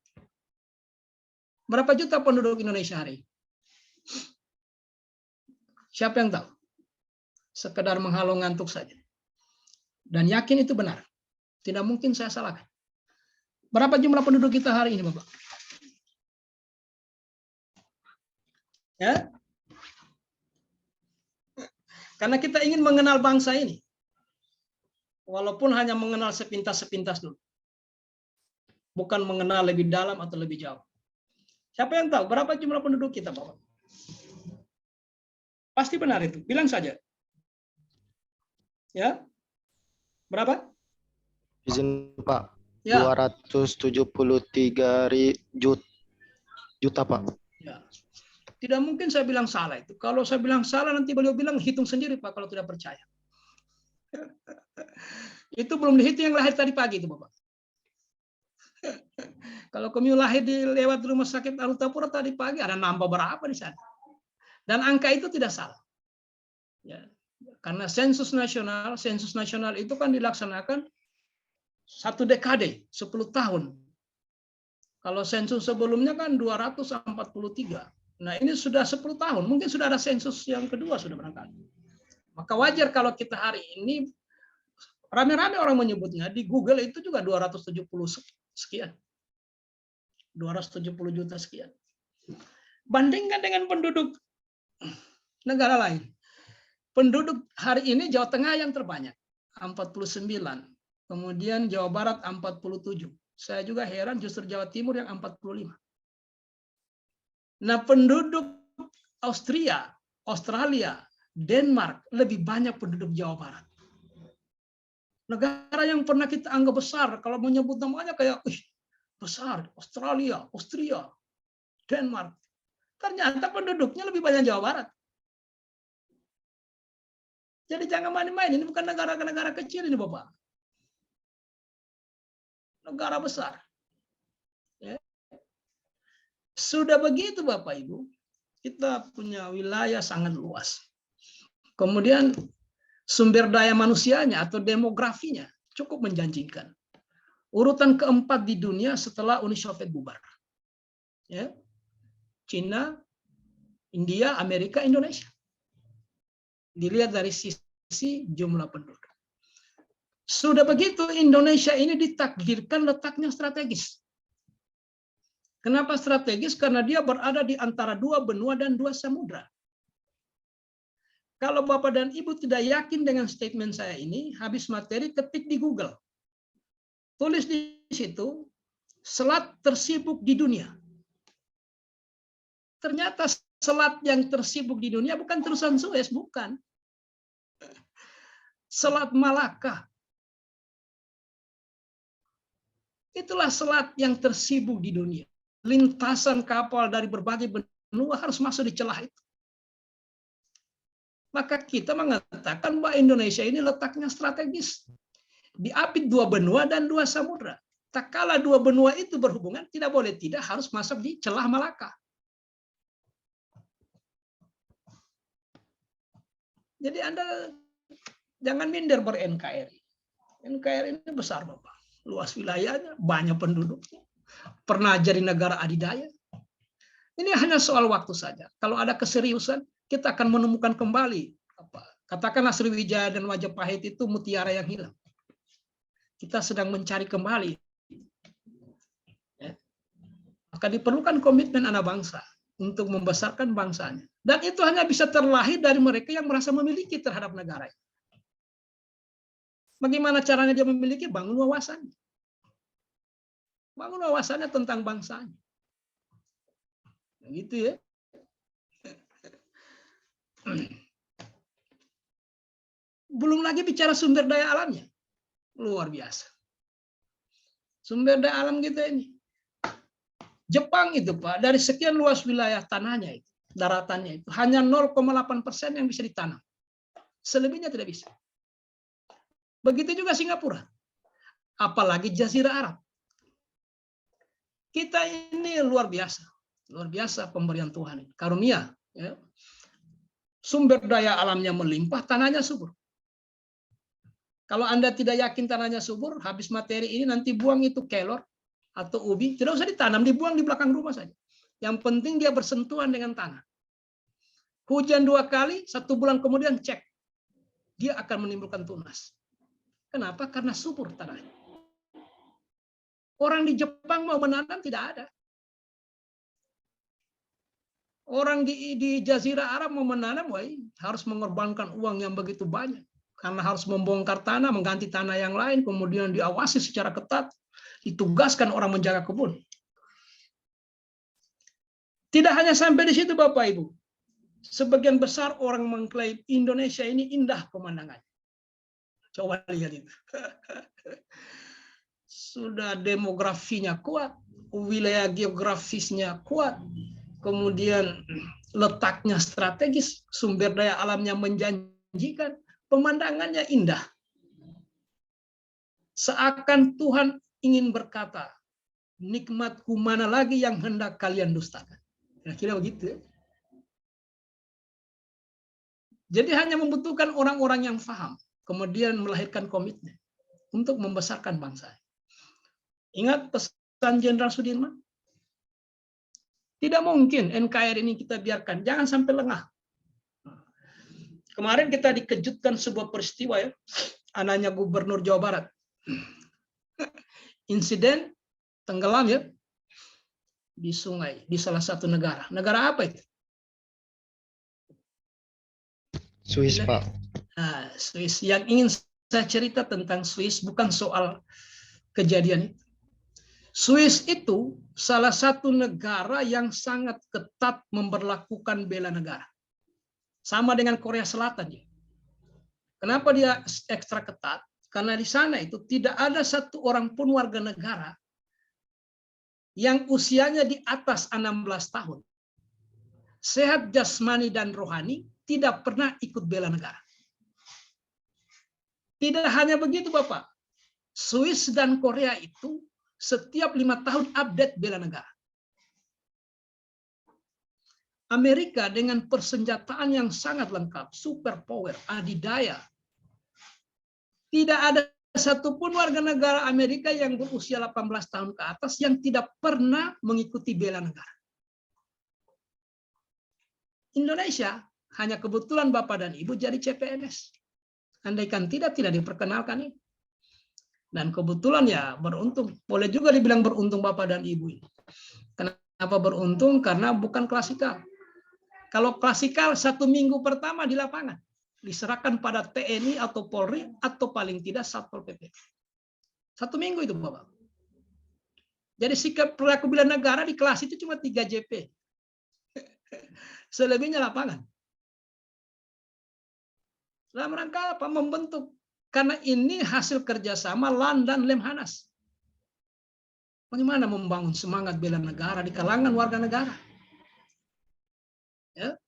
Berapa juta penduduk Indonesia hari ini? Siapa yang tahu? Sekedar menghalau ngantuk saja. Dan yakin itu benar. Tidak mungkin saya salahkan. Berapa jumlah penduduk kita hari ini, Bapak? Ya? Karena kita ingin mengenal bangsa ini. Walaupun hanya mengenal sepintas-sepintas dulu. Bukan mengenal lebih dalam atau lebih jauh. Siapa yang tahu berapa jumlah penduduk kita, Bapak? Pasti benar itu. Bilang saja. Ya? Berapa? Izin Pak, Ya. 273 juta Pak. Ya. Tidak mungkin saya bilang salah itu. Kalau saya bilang salah, nanti beliau bilang hitung sendiri, Pak, kalau tidak percaya. Itu belum dihitung yang lahir tadi pagi itu, Bapak. Kalau kamu lahir lewat rumah sakit Arutapura tadi pagi, ada nambah berapa di sana. Dan angka itu tidak salah. Ya. Karena sensus nasional itu kan dilaksanakan 1 dekade, 10 tahun. Kalau sensus sebelumnya kan 243. Nah, ini sudah 10 tahun. Mungkin sudah ada sensus yang kedua sudah barangkali. Maka wajar kalau kita hari ini rame-rame orang menyebutnya. Di Google itu juga 270 sekian. 270 juta sekian. Bandingkan dengan penduduk negara lain. Penduduk hari ini Jawa Tengah yang terbanyak. 49. Kemudian Jawa Barat 47. Saya juga heran justru Jawa Timur yang 45. Nah, penduduk Austria, Australia, Denmark lebih banyak penduduk Jawa Barat. Negara yang pernah kita anggap besar, kalau menyebut namanya kayak besar, Australia, Austria, Denmark. Ternyata penduduknya lebih banyak Jawa Barat. Jadi jangan main-main, ini bukan negara kecil ini, Bapak. Negara besar. Ya. Sudah begitu, Bapak Ibu, kita punya wilayah sangat luas. Kemudian sumber daya manusianya atau demografinya cukup menjanjikan. Urutan keempat di dunia setelah Uni Soviet bubar. Ya. Cina, India, Amerika, Indonesia. Dilihat dari sisi jumlah penduduk. Sudah begitu, Indonesia ini ditakdirkan letaknya strategis. Kenapa strategis? Karena dia berada di antara 2 benua dan 2 samudra. Kalau Bapak dan Ibu tidak yakin dengan statement saya ini, habis materi ketik di Google. Tulis di situ, selat tersibuk di dunia. Ternyata selat yang tersibuk di dunia bukan terusan Suez, bukan. Selat Malaka. Itulah selat yang tersibuk di dunia. Lintasan kapal dari berbagai benua harus masuk di celah itu. Maka kita mengatakan bahwa Indonesia ini letaknya strategis. Diapit 2 benua dan 2 samudra. Tak kala 2 benua itu berhubungan, tidak boleh tidak harus masuk di celah Malaka. Jadi Anda jangan minder ber-NKRI. NKRI ini besar, Bapak. Luas wilayahnya, banyak penduduknya. Pernah jadi negara adidaya. Ini hanya soal waktu saja. Kalau ada keseriusan, kita akan menemukan kembali. Katakanlah Sriwijaya dan Majapahit itu mutiara yang hilang. Kita sedang mencari kembali. Ya. Maka diperlukan komitmen anak bangsa untuk membesarkan bangsanya. Dan itu hanya bisa terlahir dari mereka yang merasa memiliki terhadap negara. Bagaimana caranya dia memiliki? Bangun wawasannya. Bangun wawasannya tentang bangsanya. Gitu ya. Belum lagi bicara sumber daya alamnya. Luar biasa. Sumber daya alam kita ini. Jepang itu Pak, dari sekian luas wilayah tanahnya itu, daratannya itu, hanya 0,8% yang bisa ditanam. Selebihnya tidak bisa. Begitu juga Singapura. Apalagi Jazirah Arab. Kita ini luar biasa. Luar biasa pemberian Tuhan. Karunia. Ya. Sumber daya alamnya melimpah, tanahnya subur. Kalau Anda tidak yakin tanahnya subur, habis materi ini nanti buang itu kelor atau ubi, tidak usah ditanam, dibuang di belakang rumah saja. Yang penting dia bersentuhan dengan tanah. Hujan 2 kali, 1 bulan kemudian cek. Dia akan menimbulkan tunas. Kenapa? Karena subur tanahnya. Orang di Jepang mau menanam tidak ada. Orang di Jazirah Arab mau menanam, harus mengorbankan uang yang begitu banyak. Karena harus membongkar tanah, mengganti tanah yang lain, kemudian diawasi secara ketat, ditugaskan orang menjaga kebun. Tidak hanya sampai di situ Bapak Ibu. Sebagian besar orang mengklaim Indonesia ini indah pemandangannya. Coba lihat itu. Sudah demografinya kuat, wilayah geografisnya kuat, kemudian letaknya strategis, sumber daya alamnya menjanjikan, pemandangannya indah. Seakan Tuhan ingin berkata, nikmatku mana lagi yang hendak kalian dustakan. Kira-kira begitu. Jadi hanya membutuhkan orang-orang yang paham, kemudian melahirkan komitmen untuk membesarkan bangsa. Ingat pesan Jenderal Sudirman? Tidak mungkin NKRI ini kita biarkan, jangan sampai lengah. Kemarin kita dikejutkan sebuah peristiwa ya, anaknya Gubernur Jawa Barat. Insiden tenggelam ya di sungai di salah satu negara. Negara apa itu? Swiss, Pak. Nah, Swiss. Yang ingin saya cerita tentang Swiss bukan soal kejadian itu. Swiss itu salah satu negara yang sangat ketat memberlakukan bela negara. Sama dengan Korea Selatan. Ya. Kenapa dia ekstra ketat? Karena di sana itu tidak ada satu orang pun warga negara yang usianya di atas 16 tahun. Sehat jasmani dan rohani, tidak pernah ikut bela negara. Tidak hanya begitu Bapak. Swiss dan Korea itu setiap 5 tahun update bela negara. Amerika dengan persenjataan yang sangat lengkap, super power, adidaya. Tidak ada satupun warga negara Amerika yang berusia 18 tahun ke atas yang tidak pernah mengikuti bela negara. Indonesia hanya kebetulan Bapak dan Ibu jadi CPNS. Andaikan tidak diperkenalkan ini. Dan kebetulan ya beruntung. Boleh juga dibilang beruntung Bapak dan Ibu ini. Kenapa beruntung? Karena bukan klasikal. Kalau klasikal 1 minggu pertama di lapangan. Diserahkan pada TNI atau Polri atau paling tidak Satpol PP. 1 minggu itu Bapak. Jadi sikap perilaku bela negara di kelas itu cuma 3 JP. Selebihnya lapangan. Dalam rangka apa? Membentuk. Karena ini hasil kerjasama LAN dan Lemhanas. Bagaimana membangun semangat bela negara di kalangan warga negara? Ya.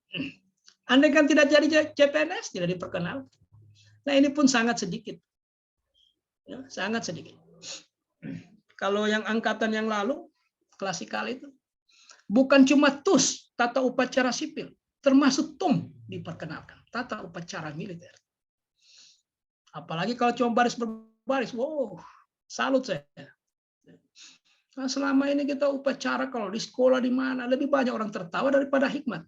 Andai kan tidak jadi CPNS, tidak diperkenal. Nah ini pun sangat sedikit. Ya, sangat sedikit. Kalau yang angkatan yang lalu, klasikal itu, bukan cuma TUS, tata upacara sipil, termasuk TUM diperkenalkan, tata upacara militer. Apalagi kalau cuma baris berbaris, wow, salut saya. Nah, selama ini kita upacara kalau di sekolah di mana lebih banyak orang tertawa daripada hikmat.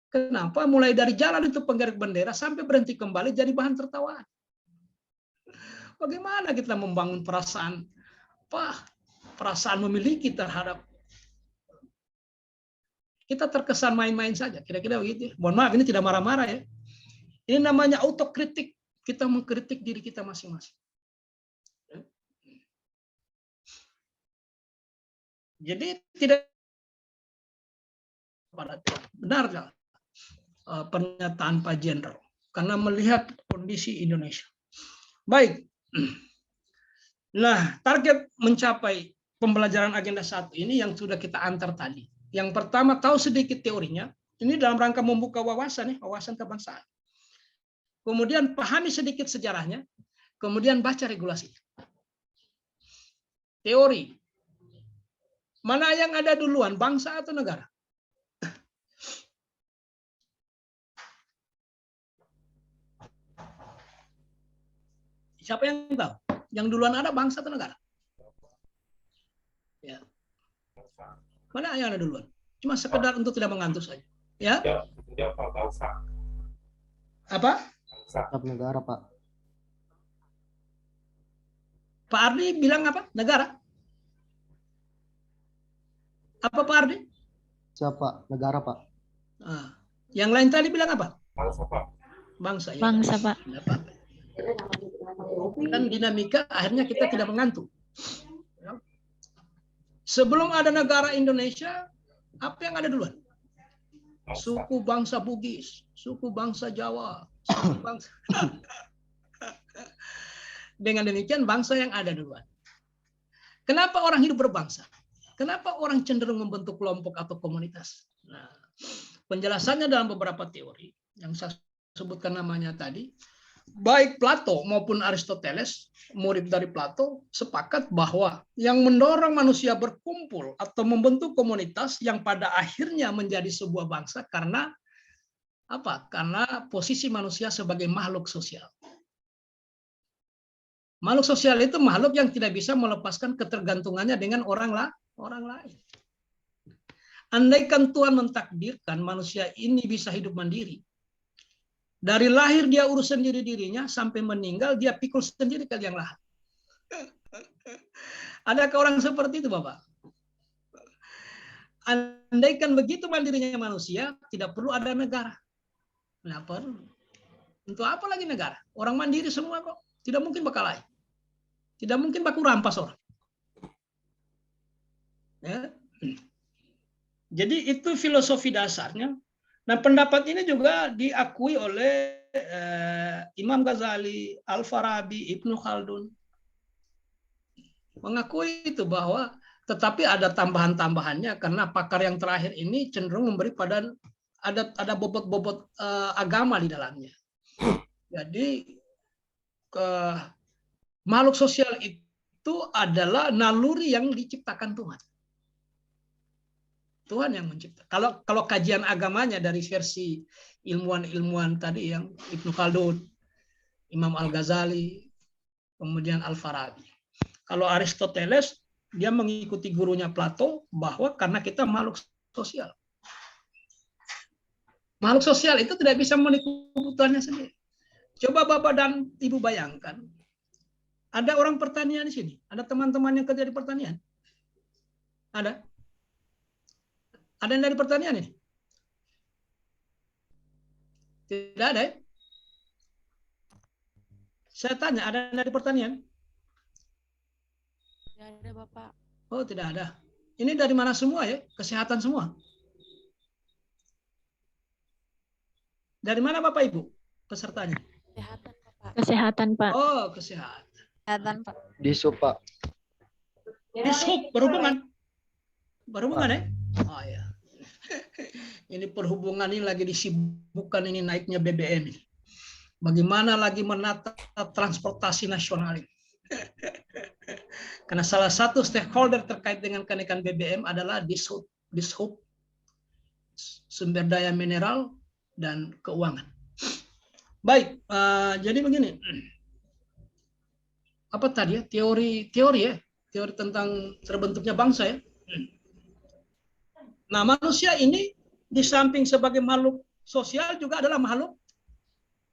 Kenapa? Mulai dari jalan itu penggerak bendera sampai berhenti kembali jadi bahan tertawaan. Bagaimana kita membangun perasaan memiliki terhadap kita terkesan main-main saja, kira-kira begitu. Mohon maaf, ini tidak marah-marah ya. Ini namanya autokritik. Kita mengkritik diri kita masing-masing. Jadi tidak benar pernyataan Pak Jenderal. karena melihat kondisi Indonesia. Baik. Nah, target mencapai pembelajaran agenda 1 ini yang sudah kita antar tadi. Yang pertama, tahu sedikit teorinya. Ini dalam rangka membuka wawasan, wawasan kebangsaan. Kemudian pahami sedikit sejarahnya. Kemudian baca regulasi. Teori. Mana yang ada duluan, bangsa atau negara? Siapa yang tahu? Yang duluan ada bangsa atau negara? Ya. Mana yang ada duluan? Cuma sekedar untuk tidak mengantuk saja. Ya? Apa? Tetap negara, Pak. Pak Ardi bilang apa? Negara. Apa Pak Ardi? Siapa? Negara, Pak. Nah, yang lain tadi bilang apa? Bangsa, Pak. Bangsa. Ya. Bangsa, Pak. Tidak apa-apa. Kan dinamika akhirnya kita tidak mengantuk. Sebelum ada negara Indonesia, apa yang ada duluan? Suku bangsa Bugis, suku bangsa Jawa, suku bangsa. Dengan demikian bangsa yang ada duluan. Kenapa orang hidup berbangsa? Kenapa orang cenderung membentuk kelompok atau komunitas? Nah, penjelasannya dalam beberapa teori yang saya sebutkan namanya tadi, baik Plato maupun Aristoteles, murid dari Plato, sepakat bahwa yang mendorong manusia berkumpul atau membentuk komunitas yang pada akhirnya menjadi sebuah bangsa karena apa? Karena posisi manusia sebagai makhluk sosial. Makhluk sosial itu makhluk yang tidak bisa melepaskan ketergantungannya dengan orang lain. Andaikan Tuhan mentakdirkan manusia ini bisa hidup mandiri, dari lahir dia urus sendiri dirinya, sampai meninggal dia pikul sendiri ke liang lahat. Adakah orang seperti itu, Bapak? Andaikan begitu mandirinya manusia, tidak perlu ada negara. Tidak perlu. Untuk apa lagi negara? Orang mandiri semua kok. Tidak mungkin bakal lain. Tidak mungkin baku rampas orang. Ya. Jadi itu filosofi dasarnya. Nah, pendapat ini juga diakui oleh Imam Ghazali, Al-Farabi, Ibnu Khaldun. Mengakui itu bahwa tetapi ada tambahan-tambahannya karena pakar yang terakhir ini cenderung memberi pada ada bobot-bobot agama di dalamnya. Jadi makhluk sosial itu adalah naluri yang diciptakan Tuhan. Tuhan yang mencipta. Kalau kajian agamanya dari versi ilmuwan-ilmuwan tadi yang Ibnu Khaldun, Imam Al-Ghazali, kemudian Al-Farabi. Kalau Aristoteles, dia mengikuti gurunya Plato bahwa karena kita makhluk sosial. Makhluk sosial itu tidak bisa memenuhi kebutuhannya sendiri. Coba Bapak dan Ibu bayangkan, ada orang pertanian di sini, ada teman-teman yang kerja di pertanian. Ada? Ada yang dari pertanian ini? Tidak ada ya? Saya tanya, ada yang dari pertanian? Tidak ada, Bapak. Oh, tidak ada. Ini dari mana semua ya? Kesehatan semua? Dari mana Bapak Ibu pesertanya? Kesehatan, Bapak. Kesehatan, Pak. Oh, kesehatan. Kesehatan, Pak. Disub, Pak. Disub, berhubungan. Berhubungan ya? Oh ya. Ini perhubungan ini lagi disibukkan ini naiknya BBM ini. Bagaimana lagi menata transportasi nasional ini. Karena salah satu stakeholder terkait dengan kenaikan BBM adalah Dishub, sumber daya mineral dan keuangan. Baik, jadi begini. Apa tadi ya? Teori tentang terbentuknya bangsa ya. Nah, manusia ini di samping sebagai makhluk sosial juga adalah makhluk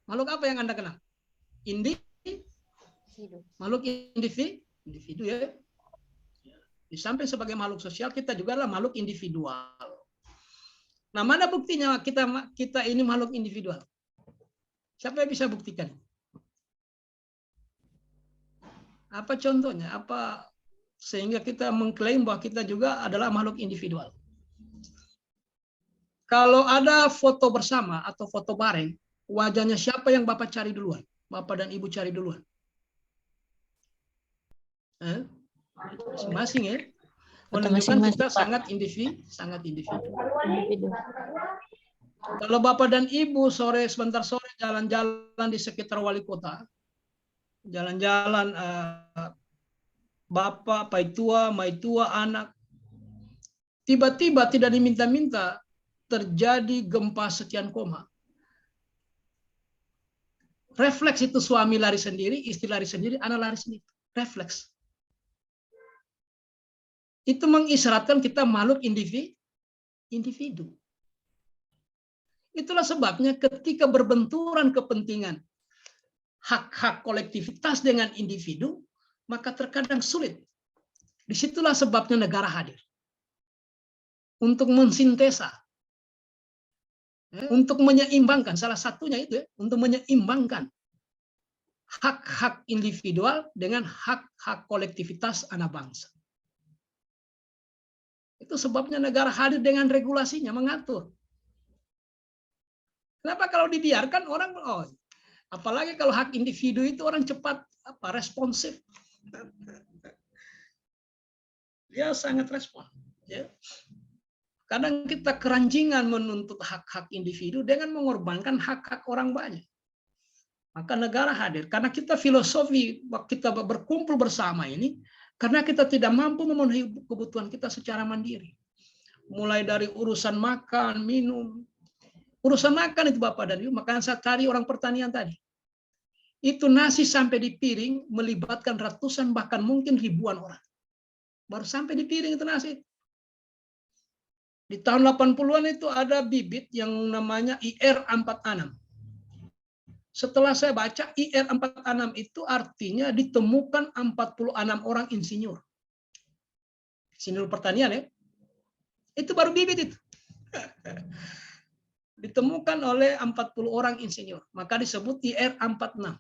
apa yang Anda kenal? Makhluk individu ya. Di samping sebagai makhluk sosial, kita juga adalah makhluk individual. Nah, mana buktinya kita ini makhluk individual? Siapa yang bisa buktikan? Apa contohnya? Apa sehingga kita mengklaim bahwa kita juga adalah makhluk individual? Kalau ada foto bersama atau foto bareng, Wajahnya siapa yang Bapak cari duluan? Bapak dan Ibu cari duluan. Masing-masing ya. Menunjukkan masing-masing, kita Pak. sangat individu. Kalau Bapak dan Ibu sebentar sore jalan-jalan di sekitar wali kota, jalan-jalan Bapak, Paitua, Maitua, anak, tiba-tiba tidak diminta-minta terjadi gempa sekian koma. Refleks itu suami lari sendiri, istri lari sendiri, anak lari sendiri. Refleks. Itu mengisyaratkan kita makhluk individu. Itulah sebabnya ketika berbenturan kepentingan hak-hak kolektivitas dengan individu, maka terkadang sulit. Disitulah sebabnya negara hadir. Untuk mensintesa. Untuk menyeimbangkan, salah satunya itu ya, untuk menyeimbangkan hak-hak individual dengan hak-hak kolektivitas anak bangsa. Itu sebabnya negara hadir dengan regulasinya, mengatur. Kenapa kalau dibiarkan orang, apalagi kalau hak individu itu orang cepat responsif. Dia sangat respon. Ya. Kadang kita keranjingan menuntut hak-hak individu dengan mengorbankan hak-hak orang banyak. Maka negara hadir. Karena kita filosofi, kita berkumpul bersama ini, karena kita tidak mampu memenuhi kebutuhan kita secara mandiri. Mulai dari urusan makan, minum. Urusan makan itu Bapak dan Ibu, makanan sehari orang pertanian tadi. Itu nasi sampai di piring melibatkan ratusan bahkan mungkin ribuan orang. Baru sampai di piring itu nasi. Di tahun 80-an itu ada bibit yang namanya IR46. Setelah saya baca IR46 itu artinya ditemukan 46 orang insinyur. Insinyur pertanian ya. Itu baru bibit itu. Ditemukan oleh 40 orang insinyur. Maka disebut IR46.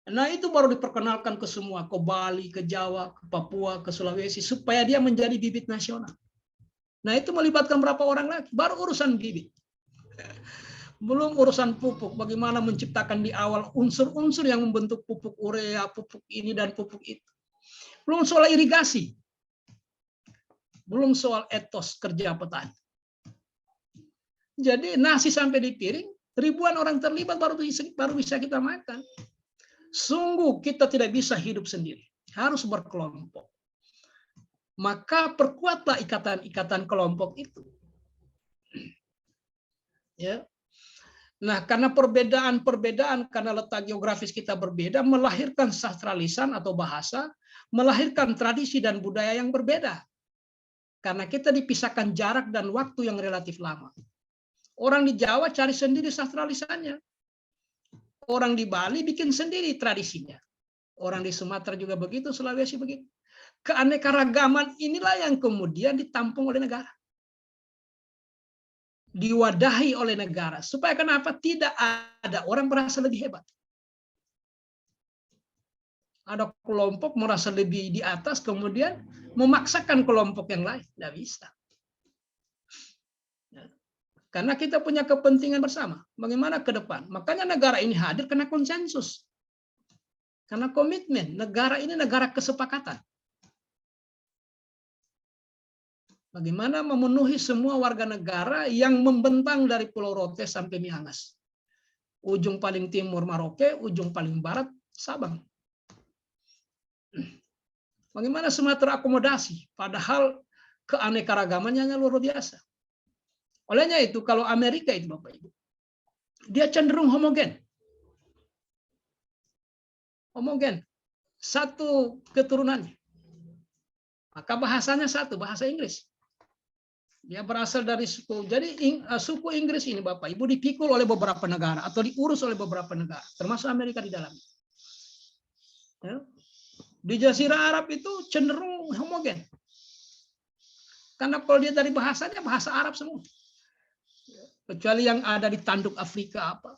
Nah itu baru diperkenalkan ke semua. Ke Bali, ke Jawa, ke Papua, ke Sulawesi. Supaya dia menjadi bibit nasional. Nah itu melibatkan berapa orang lagi? Baru urusan bibit. Belum urusan pupuk. Bagaimana menciptakan di awal unsur-unsur yang membentuk pupuk urea, pupuk ini dan pupuk itu. Belum soal irigasi. Belum soal etos kerja petani. Jadi nasi sampai di piring, ribuan orang terlibat baru bisa kita makan. Sungguh kita tidak bisa hidup sendiri. Harus berkelompok. Maka perkuatlah ikatan-ikatan kelompok itu. Ya. Nah, karena perbedaan karena letak geografis kita berbeda, melahirkan sastralisan atau bahasa, melahirkan tradisi dan budaya yang berbeda. Karena kita dipisahkan jarak dan waktu yang relatif lama. Orang di Jawa cari sendiri sastralisannya. Orang di Bali bikin sendiri tradisinya. Orang di Sumatera juga begitu, Sulawesi begitu. Keanekaragaman inilah yang kemudian ditampung oleh negara. Diwadahi oleh negara. Supaya kenapa? Tidak ada orang merasa lebih hebat. Ada kelompok merasa lebih di atas, kemudian memaksakan kelompok yang lain. Tidak bisa. Karena kita punya kepentingan bersama. Bagaimana ke depan? Makanya negara ini hadir karena konsensus. Karena komitmen. Negara ini negara kesepakatan. Bagaimana memenuhi semua warga negara yang membentang dari Pulau Rote sampai Miangas. Ujung paling timur Maroke, ujung paling barat Sabang. Bagaimana semua terakomodasi, padahal keanekaragamannya luar biasa. Olehnya itu, kalau Amerika itu Bapak Ibu, dia cenderung homogen. Homogen. Satu keturunannya. Maka bahasanya satu, bahasa Inggris. Dia berasal dari suku. Jadi suku Inggris ini Bapak Ibu dipikul oleh beberapa negara atau diurus oleh beberapa negara, termasuk Amerika di dalamnya. Ya. Di Jazirah Arab itu cenderung homogen. Karena kalau dia dari bahasanya bahasa Arab semua. Kecuali yang ada di tanduk Afrika apa.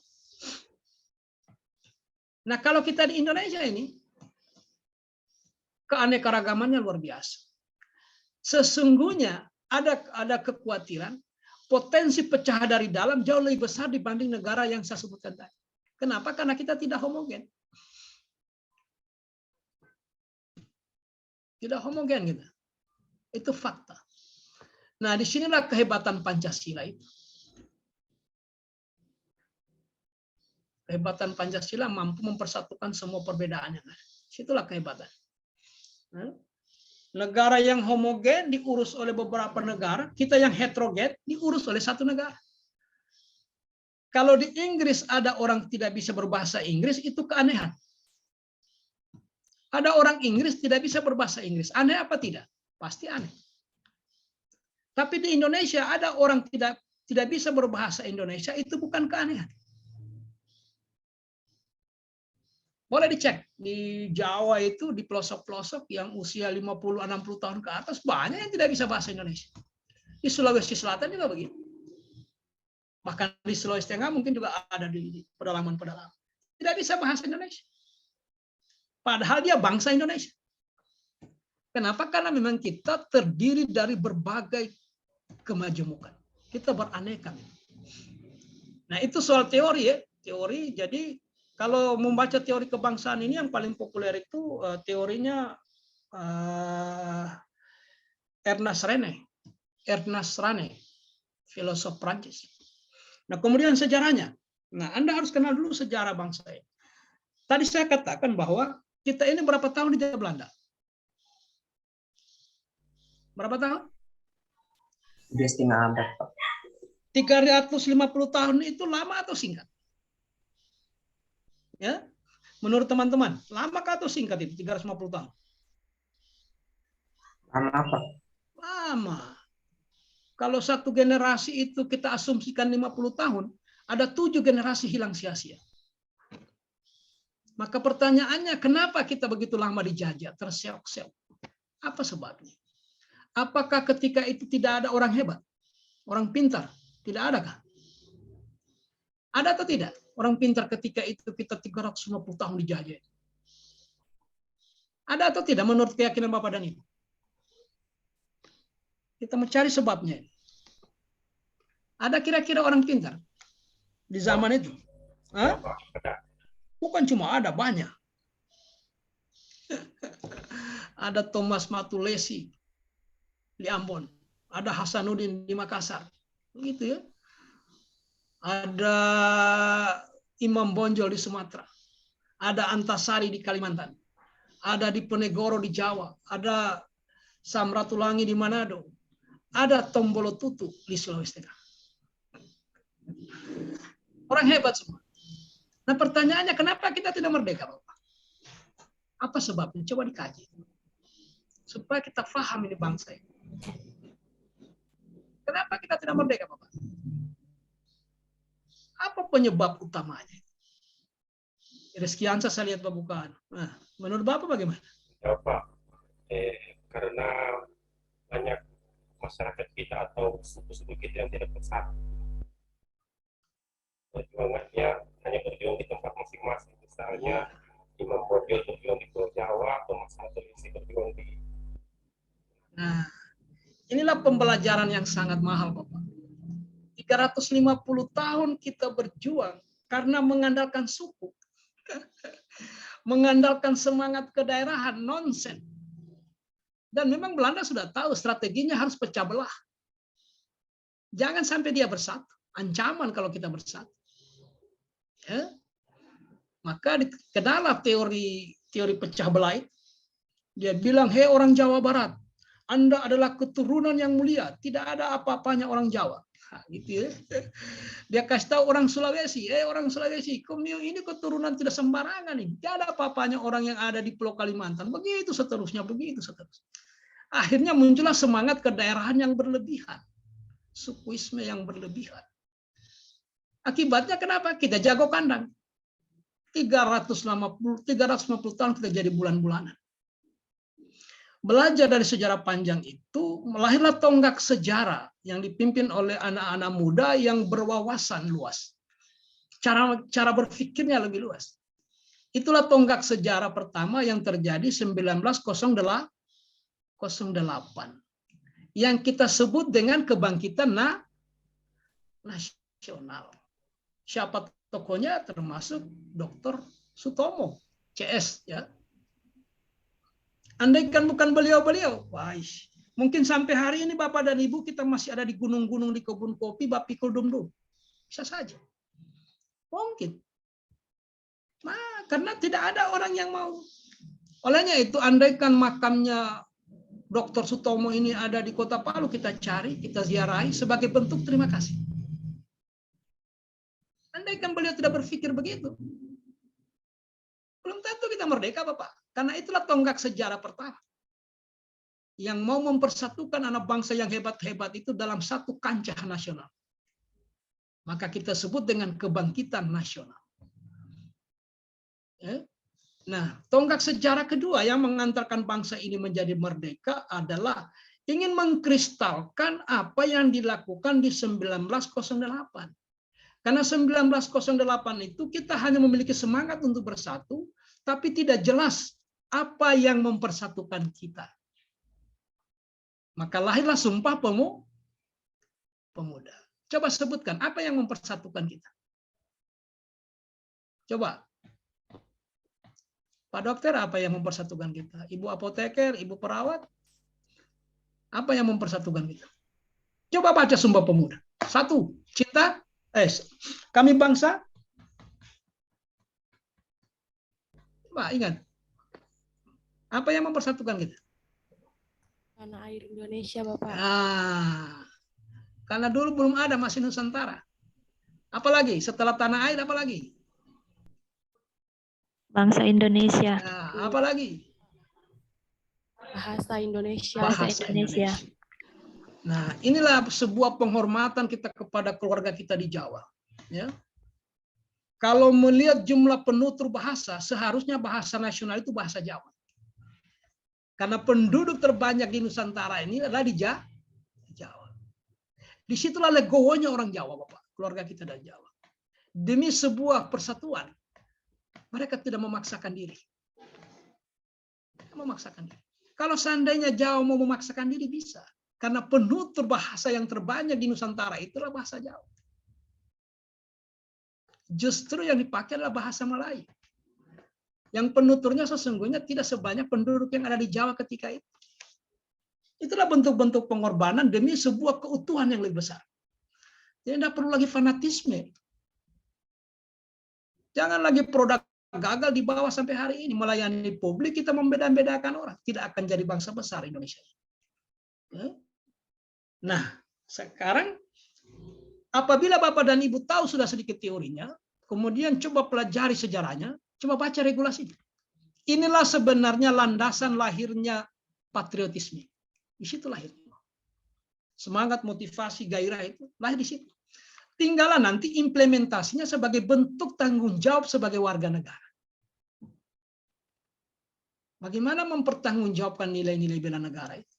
Nah, kalau kita di Indonesia ini keanekaragamannya luar biasa. Sesungguhnya ada kekhawatiran potensi pecah dari dalam jauh lebih besar dibanding negara yang saya sebutkan tadi. Kenapa? Karena kita tidak homogen. Tidak homogen gitu. Itu fakta. Nah, disinilah kehebatan Pancasila itu. Kehebatan Pancasila mampu mempersatukan semua perbedaannya. Situlah kehebatan. Negara yang homogen diurus oleh beberapa negara, kita yang heterogen diurus oleh satu negara. Kalau di Inggris ada orang tidak bisa berbahasa Inggris, itu keanehan. Ada orang Inggris tidak bisa berbahasa Inggris. Aneh apa tidak? Pasti aneh. Tapi di Indonesia ada orang tidak bisa berbahasa Indonesia, itu bukan keanehan. Boleh dicek di Jawa itu, di pelosok-pelosok yang usia 50-60 tahun ke atas banyak yang tidak bisa bahasa Indonesia. Di Sulawesi Selatan juga begitu. Bahkan di Sulawesi Tengah mungkin juga ada di pedalaman-pedalaman. Tidak bisa bahasa Indonesia. Padahal dia bangsa Indonesia. Kenapa? Karena memang kita terdiri dari berbagai kemajemukan. Kita beraneka. Nah, itu soal teori ya. Teori, jadi kalau membaca teori kebangsaan ini yang paling populer itu teorinya Ernest Rene, filosof Prancis. Nah, kemudian sejarahnya. Nah, Anda harus kenal dulu sejarah bangsa ini. Tadi saya katakan bahwa kita ini berapa tahun dijajah Belanda? Berapa tahun? 2,5 abad, Pak. 350 tahun itu lama atau singkat? Ya, menurut teman-teman, lama atau singkat itu 350 tahun? Lama, Pak. Lama. Kalau satu generasi itu kita asumsikan 50 tahun, ada 7 generasi hilang sia-sia. Maka pertanyaannya, kenapa kita begitu lama dijajah, terseok-seok? Apa sebabnya? Apakah ketika itu tidak ada orang hebat, orang pintar? Tidak adakah? Ada atau tidak? Orang pintar ketika itu kita 350 tahun dijajah. Ada atau tidak menurut keyakinan Bapak dan Ibu? Kita mencari sebabnya. Ada kira-kira orang pintar di zaman itu? Hah? Bukan cuma ada, banyak. Ada Thomas Matulesi di Ambon. Ada Hasanuddin di Makassar. Begitu ya. Ada Imam Bonjol di Sumatera, ada Antasari di Kalimantan, ada di Penegoro di Jawa, ada Samratulangi di Manado, ada Tombolo Tutu di Sulawesi Tengah. Orang hebat semua. Nah, pertanyaannya, kenapa kita tidak merdeka, Bapak? Apa sebabnya? Coba dikaji. Supaya kita paham ini bangsa ini. Kenapa kita tidak merdeka, Bapak? Apa penyebab utamanya? Reskiansa saya lihat Pak bukaan. Nah, menurut Bapak bagaimana? Ya Pak, karena banyak masyarakat kita atau suku-suku kita yang tidak bersatu. Perjuangannya hanya berjuang di tempat masing-masing. Misalnya Imam Bonjol berjuang di Pulau Jawa, atau Mas Matulesi berjuang di... Nah, inilah pembelajaran yang sangat mahal, Bapak. 350 tahun kita berjuang karena mengandalkan suku. Mengandalkan semangat kedaerahan, nonsen. Dan memang Belanda sudah tahu strateginya harus pecah belah. Jangan sampai dia bersatu. Ancaman kalau kita bersatu. Ya. Maka dikenalah teori pecah belah itu. Dia bilang, hei orang Jawa Barat, Anda adalah keturunan yang mulia. Tidak ada apa-apanya orang Jawa. Nah, gitu ya. Dia kasih tahu orang Sulawesi, orang Sulawesi, kamu ini keturunan tidak sembarangan nih. Tidak ada apa-apanya orang yang ada di Pulau Kalimantan. Begitu seterusnya, begitu seterusnya. Akhirnya muncullah semangat kedaerahan yang berlebihan, sukuisme yang berlebihan. Akibatnya kenapa? Kita jago kandang. 350 tahun kita jadi bulan-bulanan. Belajar dari sejarah panjang itu, melahirlah tonggak sejarah yang dipimpin oleh anak-anak muda yang berwawasan luas. Cara berpikirnya lebih luas. Itulah tonggak sejarah pertama yang terjadi 1908. Yang kita sebut dengan kebangkitan nasional. Siapa tokohnya? Termasuk Dr. Sutomo, CS, ya. Andaikan bukan beliau-beliau, wah, mungkin sampai hari ini Bapak dan Ibu kita masih ada di gunung-gunung, di kebun kopi, bapikul dum-dum. Bisa saja. Mungkin. Nah, karena tidak ada orang yang mau. Olehnya itu, andaikan makamnya Dr. Sutomo ini ada di Kota Palu, kita cari, kita ziarahi sebagai bentuk terima kasih. Andaikan beliau tidak berpikir begitu, belum tentu kita merdeka, Bapak. Karena itulah tonggak sejarah pertama yang mau mempersatukan anak bangsa yang hebat-hebat itu dalam satu kancah nasional. Maka kita sebut dengan kebangkitan nasional. Nah, tonggak sejarah kedua yang mengantarkan bangsa ini menjadi merdeka adalah ingin mengkristalkan apa yang dilakukan di 1908. Karena 1908 itu kita hanya memiliki semangat untuk bersatu, tapi tidak jelas apa yang mempersatukan kita. Maka lahirlah Sumpah Pemuda. Coba sebutkan apa yang mempersatukan kita. Coba. Pak Dokter, apa yang mempersatukan kita? Ibu apoteker, ibu perawat, apa yang mempersatukan kita? Coba baca Sumpah Pemuda. 1. Cinta. Kami bangsa. Coba ingat. Apa yang mempersatukan kita? Tanah air Indonesia, Bapak. Karena dulu belum ada, masih Nusantara. Apalagi setelah tanah air, apalagi? Bangsa Indonesia. Nah, apalagi? Bahasa Indonesia. Bahasa Indonesia. Nah, inilah sebuah penghormatan kita kepada keluarga kita di Jawa. Ya. Kalau melihat jumlah penutur bahasa, seharusnya bahasa nasional itu bahasa Jawa. Karena penduduk terbanyak di Nusantara ini adalah di Jawa. Disitulah legowonya orang Jawa, Bapak. Keluarga kita dari Jawa. Demi sebuah persatuan, mereka tidak memaksakan diri. Kalau seandainya Jawa mau memaksakan diri, bisa. Karena penutur bahasa yang terbanyak di Nusantara itulah bahasa Jawa. Justru yang dipakai adalah bahasa Melayu. Yang penuturnya sesungguhnya tidak sebanyak penduduk yang ada di Jawa ketika itu. Itulah bentuk-bentuk pengorbanan demi sebuah keutuhan yang lebih besar. Jadi tidak perlu lagi fanatisme. Jangan lagi produk gagal di bawah sampai hari ini. Melayani publik kita membeda-bedakan orang. Tidak akan jadi bangsa besar Indonesia. Nah, sekarang apabila Bapak dan Ibu tahu sudah sedikit teorinya, kemudian coba pelajari sejarahnya, coba baca regulasinya. Inilah sebenarnya landasan lahirnya patriotisme. Di situ lahirnya. Semangat, motivasi, gairah itu lahir di situ. Tinggallah nanti implementasinya sebagai bentuk tanggung jawab sebagai warga negara. Bagaimana mempertanggungjawabkan nilai-nilai bela negara itu?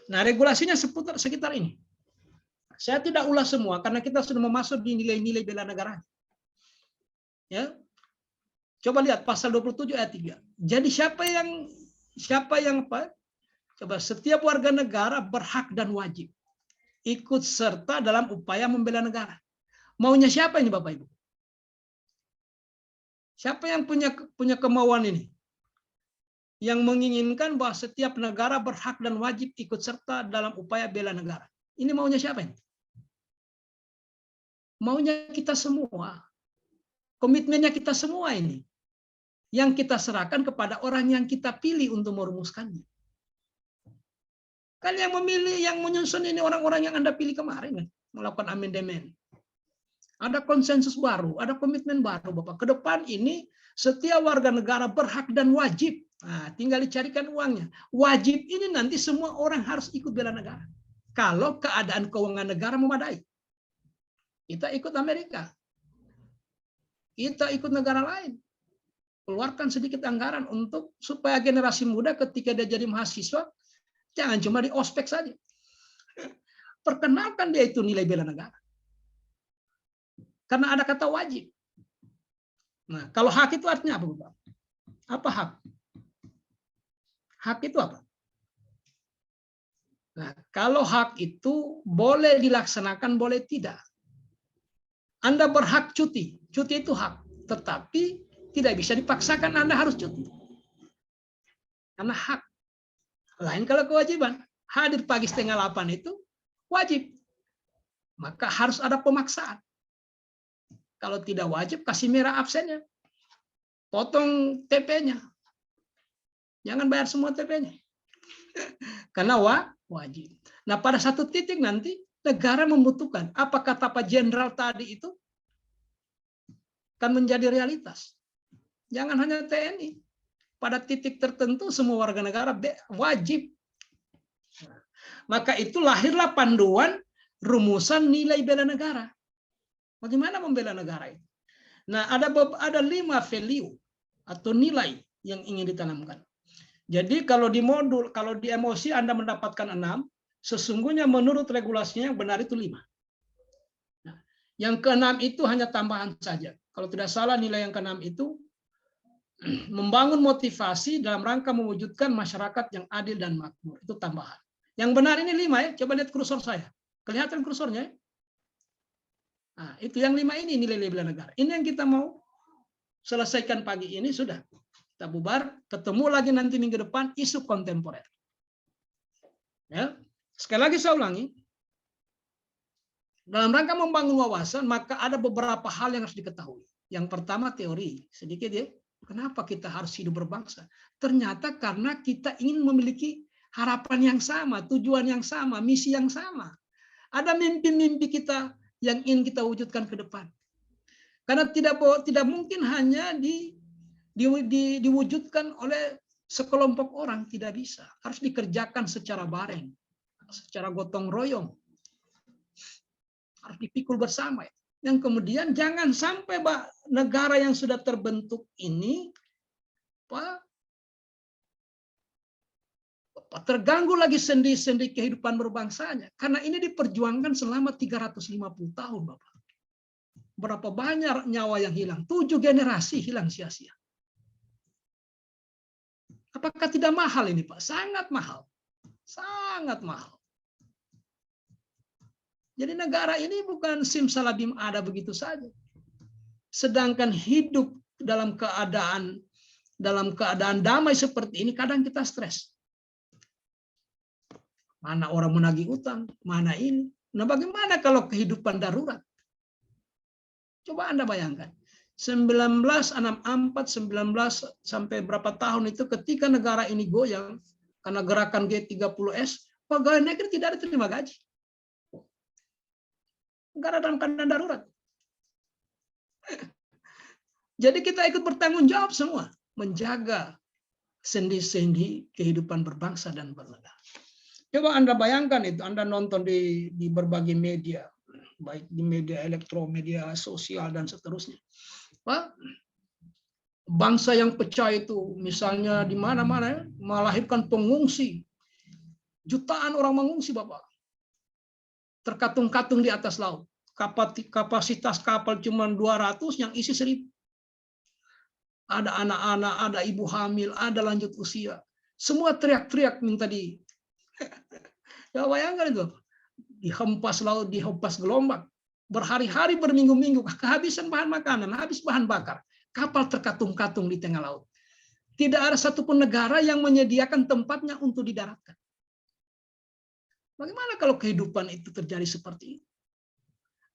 Nah, regulasinya sekitar ini. Saya tidak ulas semua karena kita sudah memasuk di nilai-nilai bela negara. Ya. Coba lihat pasal 27 ayat 3. Jadi siapa yang apa? Coba, setiap warga negara berhak dan wajib ikut serta dalam upaya membela negara. Maunya siapa ini Bapak Ibu? Siapa yang punya kemauan ini? Yang menginginkan bahwa setiap negara berhak dan wajib ikut serta dalam upaya bela negara. Ini maunya siapa ini? Maunya kita semua. Komitmennya kita semua ini. Yang kita serahkan kepada orang yang kita pilih untuk merumuskannya. Kan yang memilih, yang menyusun ini orang-orang yang Anda pilih kemarin, kan? Melakukan amandemen. Ada konsensus baru, ada komitmen baru, Bapak. Ke depan ini setiap warga negara berhak dan wajib. Nah, tinggal dicarikan uangnya. Wajib ini nanti semua orang harus ikut bela negara. Kalau keadaan keuangan negara memadai. Kita ikut Amerika. Kita ikut negara lain. Keluarkan sedikit anggaran untuk supaya generasi muda ketika dia jadi mahasiswa, jangan cuma di ospek saja. Perkenalkan dia itu nilai bela negara. Karena ada kata wajib. Nah, kalau hak itu artinya apa, Bapak? Apa hak? Hak itu apa? Nah, kalau hak itu boleh dilaksanakan, boleh tidak. Anda berhak cuti. Cuti itu hak. Tetapi tidak bisa dipaksakan Anda harus cuti. Karena hak. Lain kalau kewajiban. Hadir pagi 7:30 itu wajib. Maka harus ada pemaksaan. Kalau tidak wajib, kasih merah absennya. Potong TP-nya. Jangan bayar semua TP-nya. Karena wajib. Nah, pada satu titik nanti negara membutuhkan. Apa kata Pak Jenderal tadi itu kan menjadi realitas. Jangan hanya TNI. Pada titik tertentu semua warga negara wajib. Maka itu lahirlah panduan rumusan nilai bela negara. Bagaimana membela negara itu? Nah, ada 5 value atau nilai yang ingin ditanamkan. Jadi kalau di modul, kalau di emosi Anda mendapatkan 6, sesungguhnya menurut regulasinya yang benar itu 5. Nah, yang ke-6 itu hanya tambahan saja. Kalau tidak salah nilai yang ke-6 itu membangun motivasi dalam rangka mewujudkan masyarakat yang adil dan makmur. Itu tambahan. Yang benar ini 5 ya. Coba lihat kursor saya. Kelihatan kursornya ya? Nah, itu yang 5 ini nilai bela negara. Ini yang kita mau selesaikan pagi ini sudah. Kita bubar, ketemu lagi nanti minggu depan isu kontemporer. Ya, sekali lagi saya ulangi. Dalam rangka membangun wawasan, maka ada beberapa hal yang harus diketahui. Yang pertama teori, sedikit ya. Kenapa kita harus hidup berbangsa? Ternyata karena kita ingin memiliki harapan yang sama, tujuan yang sama, misi yang sama. Ada mimpi-mimpi kita yang ingin kita wujudkan ke depan. Karena tidak mungkin hanya diwujudkan oleh sekelompok orang, tidak bisa. Harus dikerjakan secara bareng, secara gotong royong. Harus dipikul bersama. Yang kemudian jangan sampai negara yang sudah terbentuk ini terganggu lagi sendi-sendi kehidupan berbangsanya. Karena ini diperjuangkan selama 350 tahun, Bapak. Berapa banyak nyawa yang hilang? 7 generasi hilang sia-sia. Apakah tidak mahal ini, Pak? Sangat mahal. Sangat mahal. Jadi negara ini bukan simsalabim ada begitu saja. Sedangkan hidup dalam keadaan damai seperti ini kadang kita stres. Mana orang menagih utang, mana ini. Nah, bagaimana kalau kehidupan darurat? Coba Anda bayangkan. 1964, 19 sampai berapa tahun itu ketika negara ini goyang karena gerakan G30S, pegawai negeri tidak ada terima gaji. Negara dalam keadaan darurat. Jadi kita ikut bertanggung jawab semua. Menjaga sendi-sendi kehidupan berbangsa dan bernegara. Coba Anda bayangkan itu. Anda nonton di berbagai media. Baik di media elektro, media sosial, dan seterusnya. Pak, bangsa yang pecah itu misalnya di mana-mana melahirkan pengungsi. Jutaan orang mengungsi, Bapak. Terkatung-katung di atas laut. Kapasitas kapal cuma 200, yang isi 1000. Ada anak-anak, ada ibu hamil, ada lanjut usia. Semua teriak-teriak minta di... Ya bayangkan itu. Dihempas laut, dihempas gelombang. Berhari-hari, berminggu-minggu, kehabisan bahan makanan, habis bahan bakar. Kapal terkatung-katung di tengah laut. Tidak ada satupun negara yang menyediakan tempatnya untuk didaratkan. Bagaimana kalau kehidupan itu terjadi seperti itu?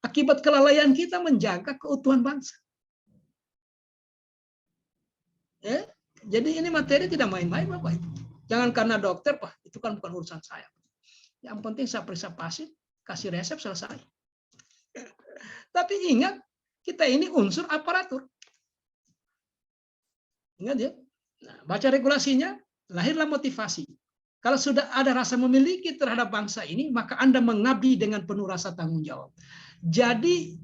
Akibat kelalaian kita menjaga keutuhan bangsa. Ya? Jadi ini materi tidak main-main, Bapak. Jangan karena dokter, Pak, itu kan bukan urusan saya. Yang penting saya periksa pasien, kasih resep, selesai. Tapi ingat, kita ini unsur aparatur. Ingat ya? Nah, baca regulasinya, lahirlah motivasi. Kalau sudah ada rasa memiliki terhadap bangsa ini, maka Anda mengabdi dengan penuh rasa tanggung jawab. Jadi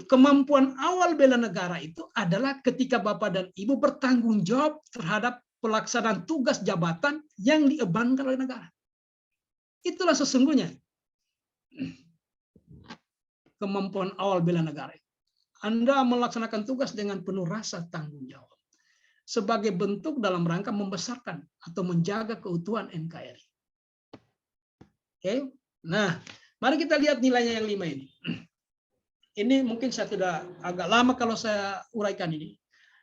kemampuan awal bela negara itu adalah ketika Bapak dan Ibu bertanggung jawab terhadap pelaksanaan tugas jabatan yang diebankan oleh negara. Itulah sesungguhnya kemampuan awal bela negara. Anda melaksanakan tugas dengan penuh rasa tanggung jawab. sebagai bentuk dalam rangka membesarkan atau menjaga keutuhan NKRI. Oke, nah mari kita lihat nilainya yang 5 ini. Ini mungkin saya tidak agak lama kalau saya uraikan ini.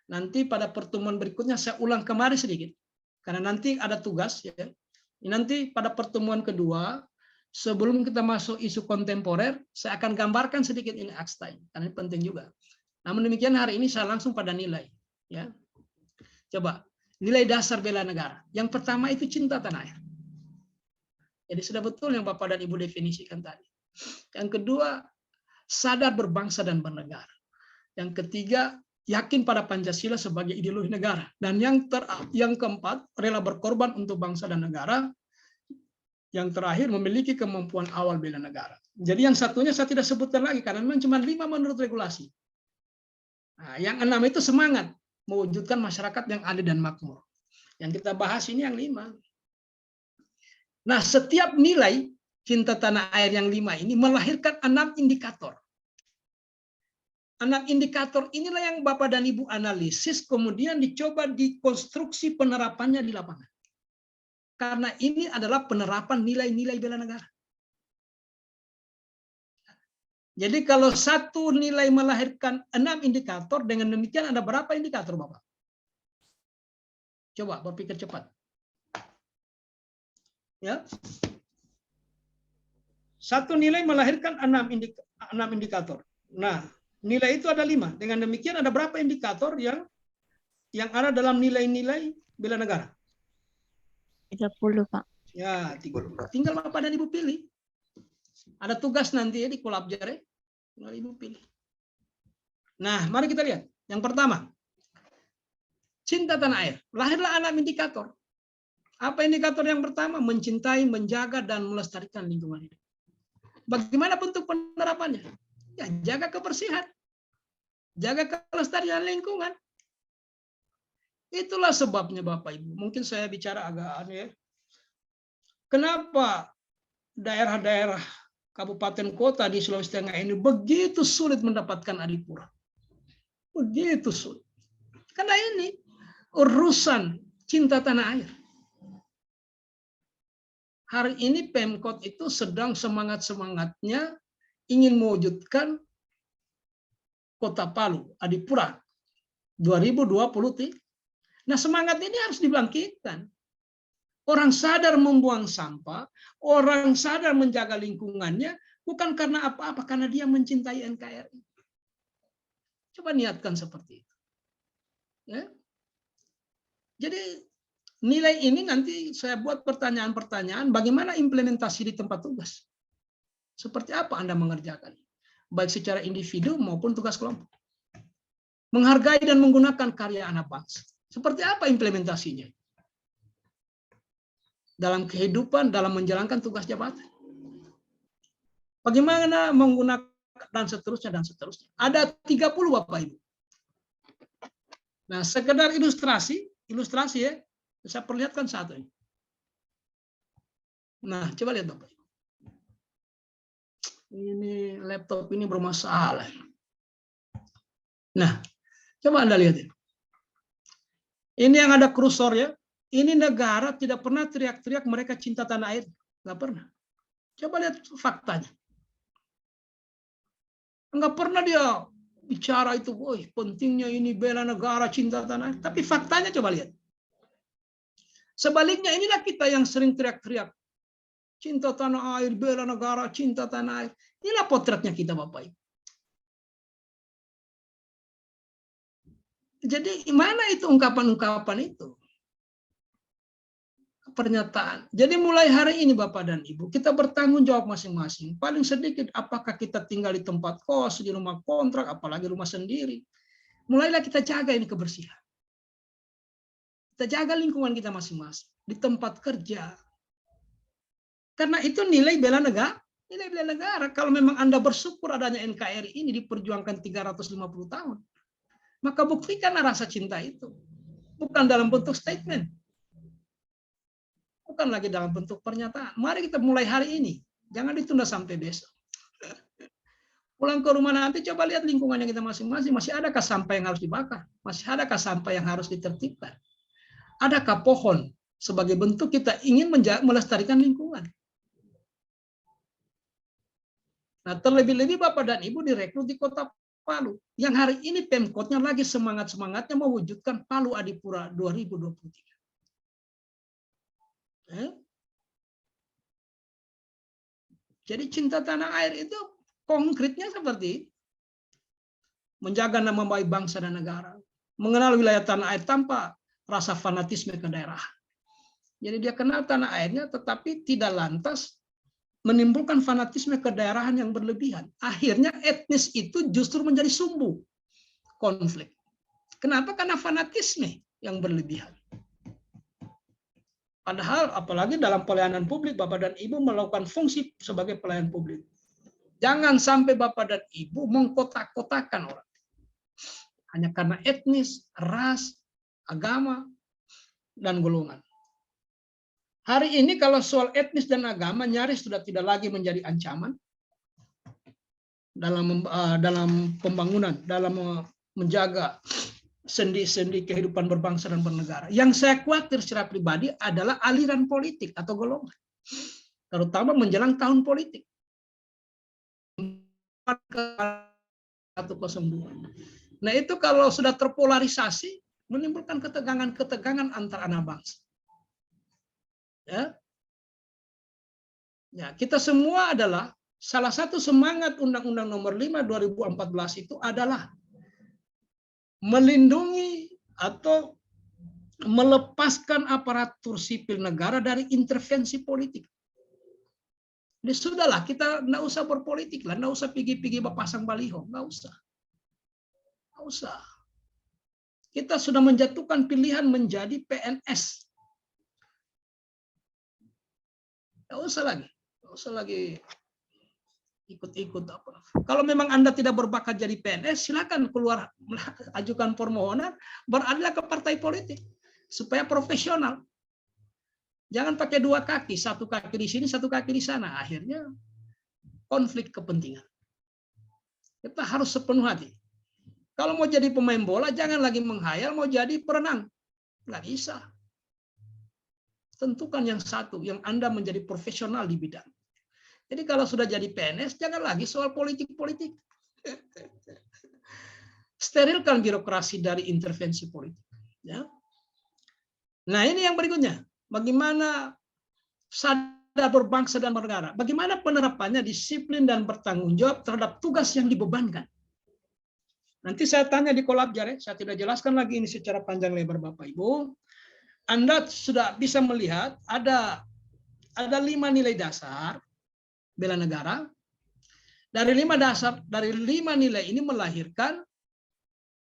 Nanti pada pertemuan berikutnya saya ulang kemari sedikit, karena nanti ada tugas ya. Nanti pada pertemuan kedua, sebelum kita masuk isu kontemporer, saya akan gambarkan sedikit ini Akstain, karena ini penting juga. Namun demikian hari ini saya langsung pada nilai. Ya, coba nilai dasar bela negara. Yang pertama itu cinta tanah air. Jadi sudah betul yang Bapak dan Ibu definisikan tadi. Yang kedua, sadar berbangsa dan bernegara. Yang ketiga, yakin pada Pancasila sebagai ideologi negara. Dan yang keempat, rela berkorban untuk bangsa dan negara. Yang terakhir, memiliki kemampuan awal bela negara. Jadi yang satunya saya tidak sebutkan lagi, karena memang cuma 5 menurut regulasi. Nah, yang 6 itu semangat, mewujudkan masyarakat yang adil dan makmur. Yang kita bahas ini yang 5. Nah, setiap nilai cinta tanah air yang 5 ini melahirkan 6 indikator. 6 indikator inilah yang Bapak dan Ibu analisis, kemudian dicoba dikonstruksi penerapannya di lapangan. Karena ini adalah penerapan nilai-nilai bela negara. Jadi kalau satu nilai melahirkan 6 indikator, dengan demikian ada berapa indikator, Bapak? Coba berpikir cepat. Ya. Satu nilai melahirkan 6 indikator. Nah, nilai itu ada 5. Dengan demikian ada berapa indikator yang ada dalam nilai-nilai bela negara? 30, Pak. Ya, 30. Tinggal Bapak dan Ibu pilih. Ada tugas nanti ya di Kolabjar ya. Tinggal Ibu pilih. Nah, mari kita lihat. Yang pertama, cinta tanah air. Lahirlah 6 indikator. Apa indikator yang pertama? Mencintai, menjaga, dan melestarikan lingkungan hidup. Bagaimana bentuk penerapannya? Ya, jaga kebersihan. Jaga kelestarian lingkungan. Itulah sebabnya Bapak Ibu. Mungkin saya bicara agak aneh ya. Kenapa daerah-daerah kabupaten kota di Sulawesi Tengah ini begitu sulit mendapatkan adipura? Begitu sulit. Karena ini urusan cinta tanah air. Hari ini Pemkot itu sedang semangat-semangatnya ingin mewujudkan Kota Palu, Adipura 2023. Nah, semangat ini harus dibangkitkan. Orang sadar membuang sampah, orang sadar menjaga lingkungannya, bukan karena apa-apa, karena dia mencintai NKRI. Coba niatkan seperti itu. Ya. Jadi nilai ini nanti saya buat pertanyaan-pertanyaan, bagaimana implementasi di tempat tugas? Seperti apa Anda mengerjakan? Baik secara individu maupun tugas kelompok. Menghargai dan menggunakan karya anak bangsa. Seperti apa implementasinya? Dalam kehidupan, dalam menjalankan tugas jabatan. Bagaimana menggunakan dan seterusnya, dan seterusnya. Ada 30 Bapak Ibu. Nah, sekedar ilustrasi ya, saya perlihatkan satu ini. Nah, coba lihat Bapak Ibu. Ini laptop ini bermasalah. Nah, coba Anda lihat ini. Ini yang ada kursor ya. Ini negara tidak pernah teriak-teriak mereka cinta tanah air. Nggak pernah. Coba lihat faktanya. Nggak pernah dia bicara itu, woi pentingnya ini bela negara, cinta tanah air. Tapi faktanya coba lihat. Sebaliknya inilah kita yang sering teriak-teriak. Cinta tanah air, bela negara, cinta tanah air. Inilah potretnya kita Bapak Ibu. Jadi mana itu ungkapan-ungkapan itu? Pernyataan. Jadi mulai hari ini Bapak dan Ibu, kita bertanggung jawab masing-masing. Paling sedikit apakah kita tinggal di tempat kos, di rumah kontrak, apalagi rumah sendiri. Mulailah kita jaga ini kebersihan. Kita jaga lingkungan kita masing-masing. Di tempat kerja. Karena itu nilai bela negara. Nilai bela negara. Kalau memang Anda bersyukur adanya NKRI ini diperjuangkan 350 tahun. Maka buktikanlah rasa cinta itu. Bukan dalam bentuk statement. Bukan lagi dalam bentuk pernyataan. Mari kita mulai hari ini. Jangan ditunda sampai besok. Pulang ke rumah nanti coba lihat lingkungannya kita masing-masing. Masih adakah sampah yang harus dibakar? Masih adakah sampah yang harus ditertibkan? Adakah pohon sebagai bentuk kita ingin melestarikan lingkungan? Nah, terlebih-lebih Bapak dan Ibu direkrut di Kota Palu. Yang hari ini Pemkotnya lagi semangat-semangatnya mewujudkan Palu Adipura 2023. Jadi cinta tanah air itu konkretnya seperti itu. Menjaga nama baik bangsa dan negara. Mengenal wilayah tanah air tanpa rasa fanatisme ke daerah. Jadi dia kenal tanah airnya tetapi tidak lantas menimbulkan fanatisme kedaerahan yang berlebihan. Akhirnya etnis itu justru menjadi sumbu konflik. Kenapa? Karena fanatisme yang berlebihan. Padahal apalagi dalam pelayanan publik, Bapak dan Ibu melakukan fungsi sebagai pelayan publik. Jangan sampai Bapak dan Ibu mengkotak-kotakan orang. Hanya karena etnis, ras, agama, dan golongan. Hari ini kalau soal etnis dan agama nyaris sudah tidak lagi menjadi ancaman dalam pembangunan, dalam menjaga sendi-sendi kehidupan berbangsa dan bernegara. Yang saya khawatir secara pribadi adalah aliran politik atau golongan. Terutama menjelang tahun politik. 102. Nah itu kalau sudah terpolarisasi, menimbulkan ketegangan-ketegangan antar anak bangsa. Ya, kita semua adalah salah satu semangat Undang-Undang Nomor 5 2014 itu adalah melindungi atau melepaskan aparatur sipil negara dari intervensi politik. Jadi sudahlah, kita nggak usah berpolitik lah, nggak usah pergi-pergi pasang baliho, nggak usah. Nggak usah. Kita sudah menjatuhkan pilihan menjadi PNS. Nggak usah lagi ikut-ikut apa. Kalau memang Anda tidak berbakat jadi PNS, silakan keluar ajukan permohonan, beralihlah ke partai politik supaya profesional. Jangan pakai dua kaki, satu kaki di sini, satu kaki di sana. Akhirnya konflik kepentingan. Kita harus sepenuh hati. Kalau mau jadi pemain bola, jangan lagi menghayal mau jadi perenang. Nggak bisa. Tentukan yang satu, yang Anda menjadi profesional di bidang. Jadi kalau sudah jadi PNS, jangan lagi soal politik-politik. Sterilkan birokrasi dari intervensi politik. Ya. Nah ini yang berikutnya. Bagaimana sadar berbangsa dan bernegara? Bagaimana penerapannya disiplin dan bertanggung jawab terhadap tugas yang dibebankan? Nanti saya tanya di Kolabjar, saya tidak jelaskan lagi ini secara panjang lebar Bapak Ibu. Anda sudah bisa melihat ada 5 nilai dasar bela negara. Dari 5 nilai ini melahirkan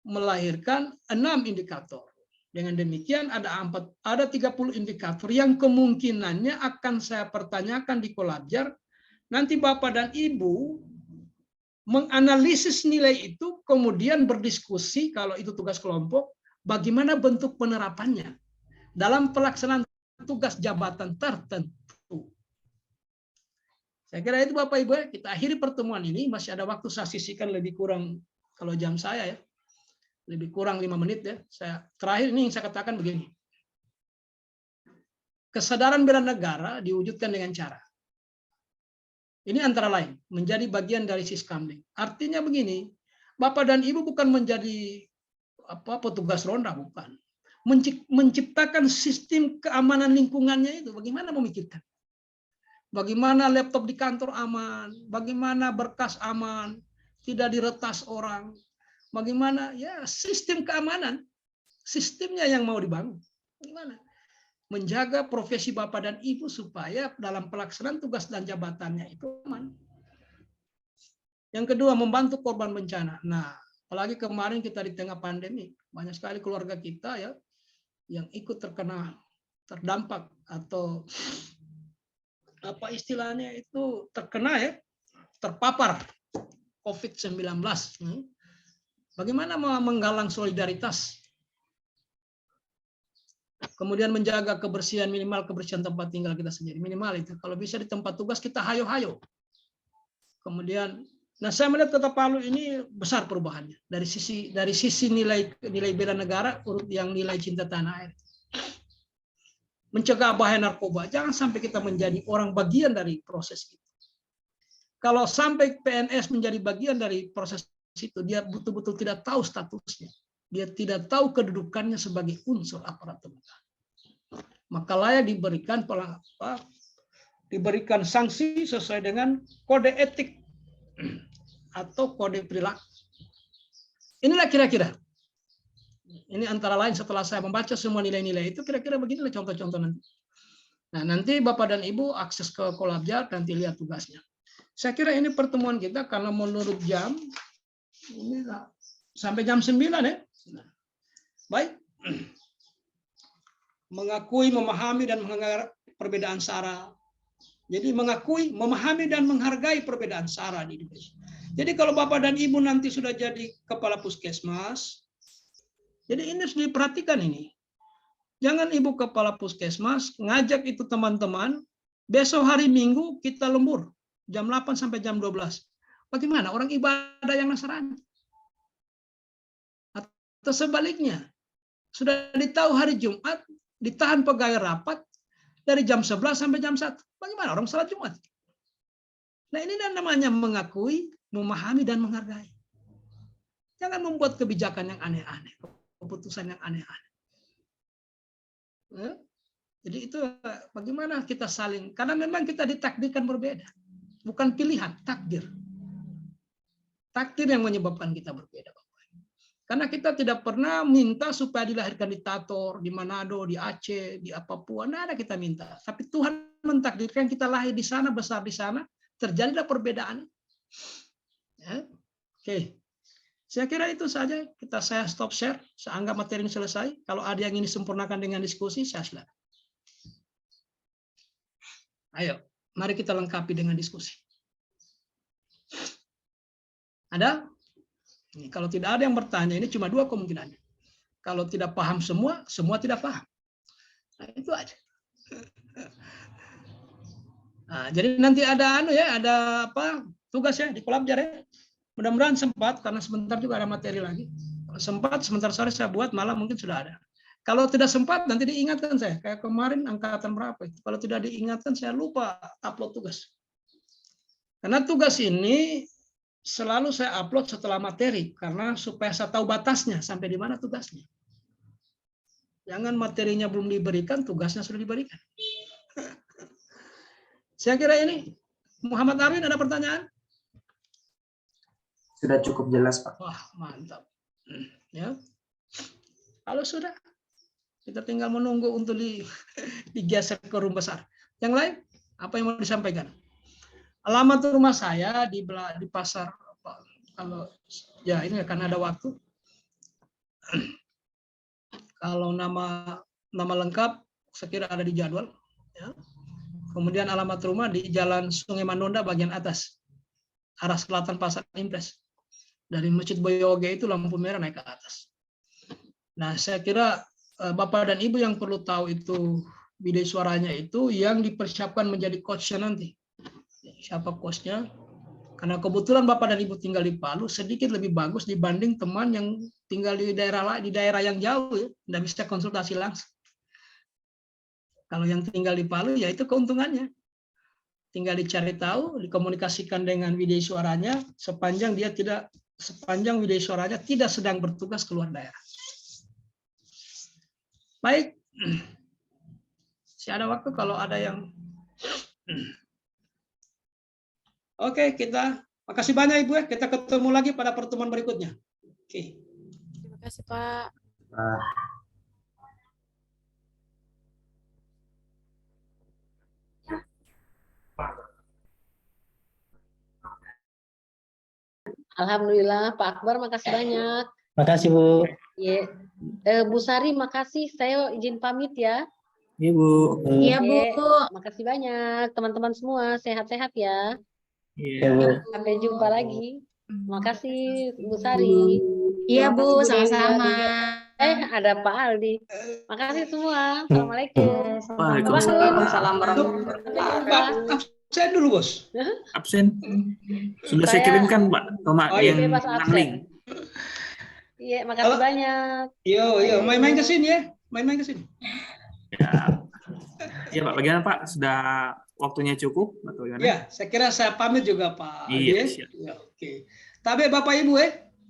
6 indikator. Dengan demikian ada 30 indikator yang kemungkinannya akan saya pertanyakan di Kolabjar. Nanti Bapak dan Ibu menganalisis nilai itu, kemudian berdiskusi kalau itu tugas kelompok, bagaimana bentuk penerapannya dalam pelaksanaan tugas jabatan tertentu. Saya kira itu Bapak Ibu, kita akhiri pertemuan ini. Masih ada waktu, saya sisihkan lebih kurang, kalau jam saya ya, lebih kurang 5 menit ya. Terakhir ini yang saya katakan begini. Kesadaran bela negara diwujudkan dengan cara. Ini antara lain, menjadi bagian dari Siskamling. Artinya begini, Bapak dan Ibu bukan menjadi petugas ronda, bukan. Menciptakan sistem keamanan lingkungannya itu, bagaimana memikirkan? Bagaimana laptop di kantor aman, bagaimana berkas aman, tidak diretas orang, bagaimana ya sistem keamanan, sistemnya yang mau dibangun. Bagaimana? Menjaga profesi Bapak dan Ibu supaya dalam pelaksanaan tugas dan jabatannya itu aman. Yang kedua, membantu korban bencana. Nah, apalagi kemarin kita di tengah pandemi, banyak sekali keluarga kita ya yang ikut terdampak atau apa istilahnya itu terkena ya, terpapar COVID-19. Bagaimana menggalang solidaritas? Kemudian menjaga kebersihan, minimal kebersihan tempat tinggal kita sendiri. Minimal itu. Kalau bisa di tempat tugas kita hayo-hayo. Kemudian Nah, saya melihat Kota Palu ini besar perubahannya dari sisi nilai bela negara, urut yang nilai cinta tanah air. Mencegah bahaya narkoba, jangan sampai kita menjadi orang bagian dari proses itu. Kalau sampai PNS menjadi bagian dari proses itu, dia betul-betul tidak tahu statusnya. Dia tidak tahu kedudukannya sebagai unsur aparatur negara. Maka layak diberikan sanksi sesuai dengan kode etik atau kode perilaku. Inilah kira-kira. Ini antara lain setelah saya membaca semua nilai-nilai itu, kira-kira beginilah contoh-contoh nanti. Nah, nanti Bapak dan Ibu akses ke Kolabjar, nanti lihat tugasnya. Saya kira ini pertemuan kita karena menurut jam, ini sampai jam 9 ya. Nah, baik. Mengakui, memahami, dan menghargai perbedaan SARA. Jadi mengakui, memahami, dan menghargai perbedaan SARA di Indonesia. Jadi kalau Bapak dan Ibu nanti sudah jadi kepala puskesmas, jadi ini harus diperhatikan ini. Jangan Ibu kepala puskesmas ngajak itu teman-teman, besok hari Minggu kita lembur, jam 8 sampai jam 12. Bagaimana? Orang ibadah yang Nasrani. Atau sebaliknya, sudah ditahu hari Jumat, ditahan pegawai rapat dari jam 11 sampai jam 1. Bagaimana orang salat Jumat? Nah, ini namanya mengakui, memahami, dan menghargai. Jangan membuat kebijakan yang aneh-aneh, keputusan yang aneh-aneh. Jadi itu bagaimana kita saling, karena memang kita ditakdirkan berbeda. Bukan pilihan, takdir. Takdir yang menyebabkan kita berbeda. Karena kita tidak pernah minta supaya dilahirkan di Tator, di Manado, di Aceh, di Papua. Nggak ada kita minta. Tapi Tuhan mentakdirkan kita lahir di sana, besar di sana. Terjadilah perbedaan. Ya. Oke. Saya kira itu saja. Saya stop share. Saya anggap materi ini selesai. Kalau ada yang ini sempurnakan dengan diskusi, saya silakan. Ayo, mari kita lengkapi dengan diskusi. Ada? Ini, kalau tidak ada yang bertanya, ini cuma dua kemungkinannya. Kalau tidak paham semua, semua tidak paham. Nah, itu aja. Nah, jadi nanti ada ada apa? Tugas ya di Kolabjar ya. Mudah-mudahan sempat, karena sebentar juga ada materi lagi. Kalau sempat, sebentar sore saya buat, malam mungkin sudah ada. Kalau tidak sempat, nanti diingatkan saya. Kayak kemarin angkatan berapa itu. Kalau tidak diingatkan, saya lupa upload tugas. Karena tugas ini selalu saya upload setelah materi, karena supaya saya tahu batasnya, sampai di mana tugasnya. Jangan materinya belum diberikan, tugasnya sudah diberikan. Saya kira ini. Muhammad Arwin, ada pertanyaan? Sudah cukup jelas, Pak. Wah, mantap. Ya. Kalau sudah, kita tinggal menunggu untuk digeser ke room besar. Yang lain, apa yang mau disampaikan? Alamat rumah saya di pasar. Kalau ya ini akan ada waktu. Kalau nama lengkap, saya kira ada di jadwal. Ya. Kemudian alamat rumah di Jalan Sungai Mandonda bagian atas, arah selatan Pasar Impres. Dari Masjid Boyoge itu lampu merah naik ke atas. Nah, saya kira Bapak dan Ibu yang perlu tahu itu bidik suaranya itu yang dipersiapkan menjadi coachnya nanti. Siapa coachnya? Karena kebetulan Bapak dan Ibu tinggal di Palu, sedikit lebih bagus dibanding teman yang tinggal di daerah yang jauh, ya, tidak bisa konsultasi langsung. Kalau yang tinggal di Palu, ya itu keuntungannya. Tinggal dicari tahu, dikomunikasikan dengan bidik suaranya, sepanjang bidik suaranya tidak sedang bertugas keluar daerah. Baik, masih ada waktu kalau ada yang. Oke, makasih banyak Ibu ya. Kita ketemu lagi pada pertemuan berikutnya. Oke. Terima kasih, Pak. Alhamdulillah, Pak Akbar, makasih banyak. Makasih, Bu. Ya. Bu Sari, makasih. Saya izin pamit ya. Iya, Bu. Iya, Bu. Makasih banyak, teman-teman semua. Sehat-sehat ya. Iya. Sampai jumpa lagi. Makasih, Bu Sari. Iya, Bu. Makasih, Bu Dewi. Sama-sama. Ada Pak Aldi. Makasih semua. Assalamualaikum. Waalaikumsalam. Waalaikumsalam warahmatullahi wabarakatuh. Pak, Saya dulu, Bos. Absen. Sudah saya Saya- kirimkan, Pak. Toma Oh, iya. yang Bebas absen. link. Iya, makasih Halo. banyak. Yo, main-main ke sini ya. Main-main ke sini. Ya. Ya, Pak. Bagaimana, Pak? Sudah waktunya cukup atau gimana? Ya, saya kira saya pamit juga, Pak. Iya, Adi, ya. siap. Ya, oke. Tapi Bapak Ibu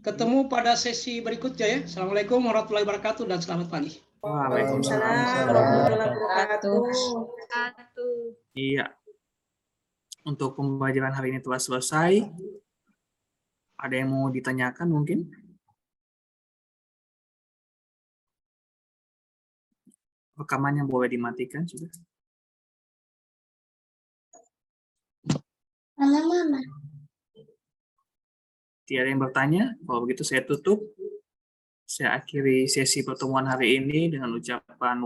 ketemu pada sesi berikutnya ya. Assalamualaikum warahmatullahi wabarakatuh dan selamat pagi. Waalaikumsalam. Iya. Untuk pembelajaran hari ini telah selesai. Ada yang mau ditanyakan mungkin? Rekamannya boleh dimatikan sudah. Tidak ada yang bertanya. Kalau begitu saya tutup. Saya akhiri sesi pertemuan hari ini dengan ucapan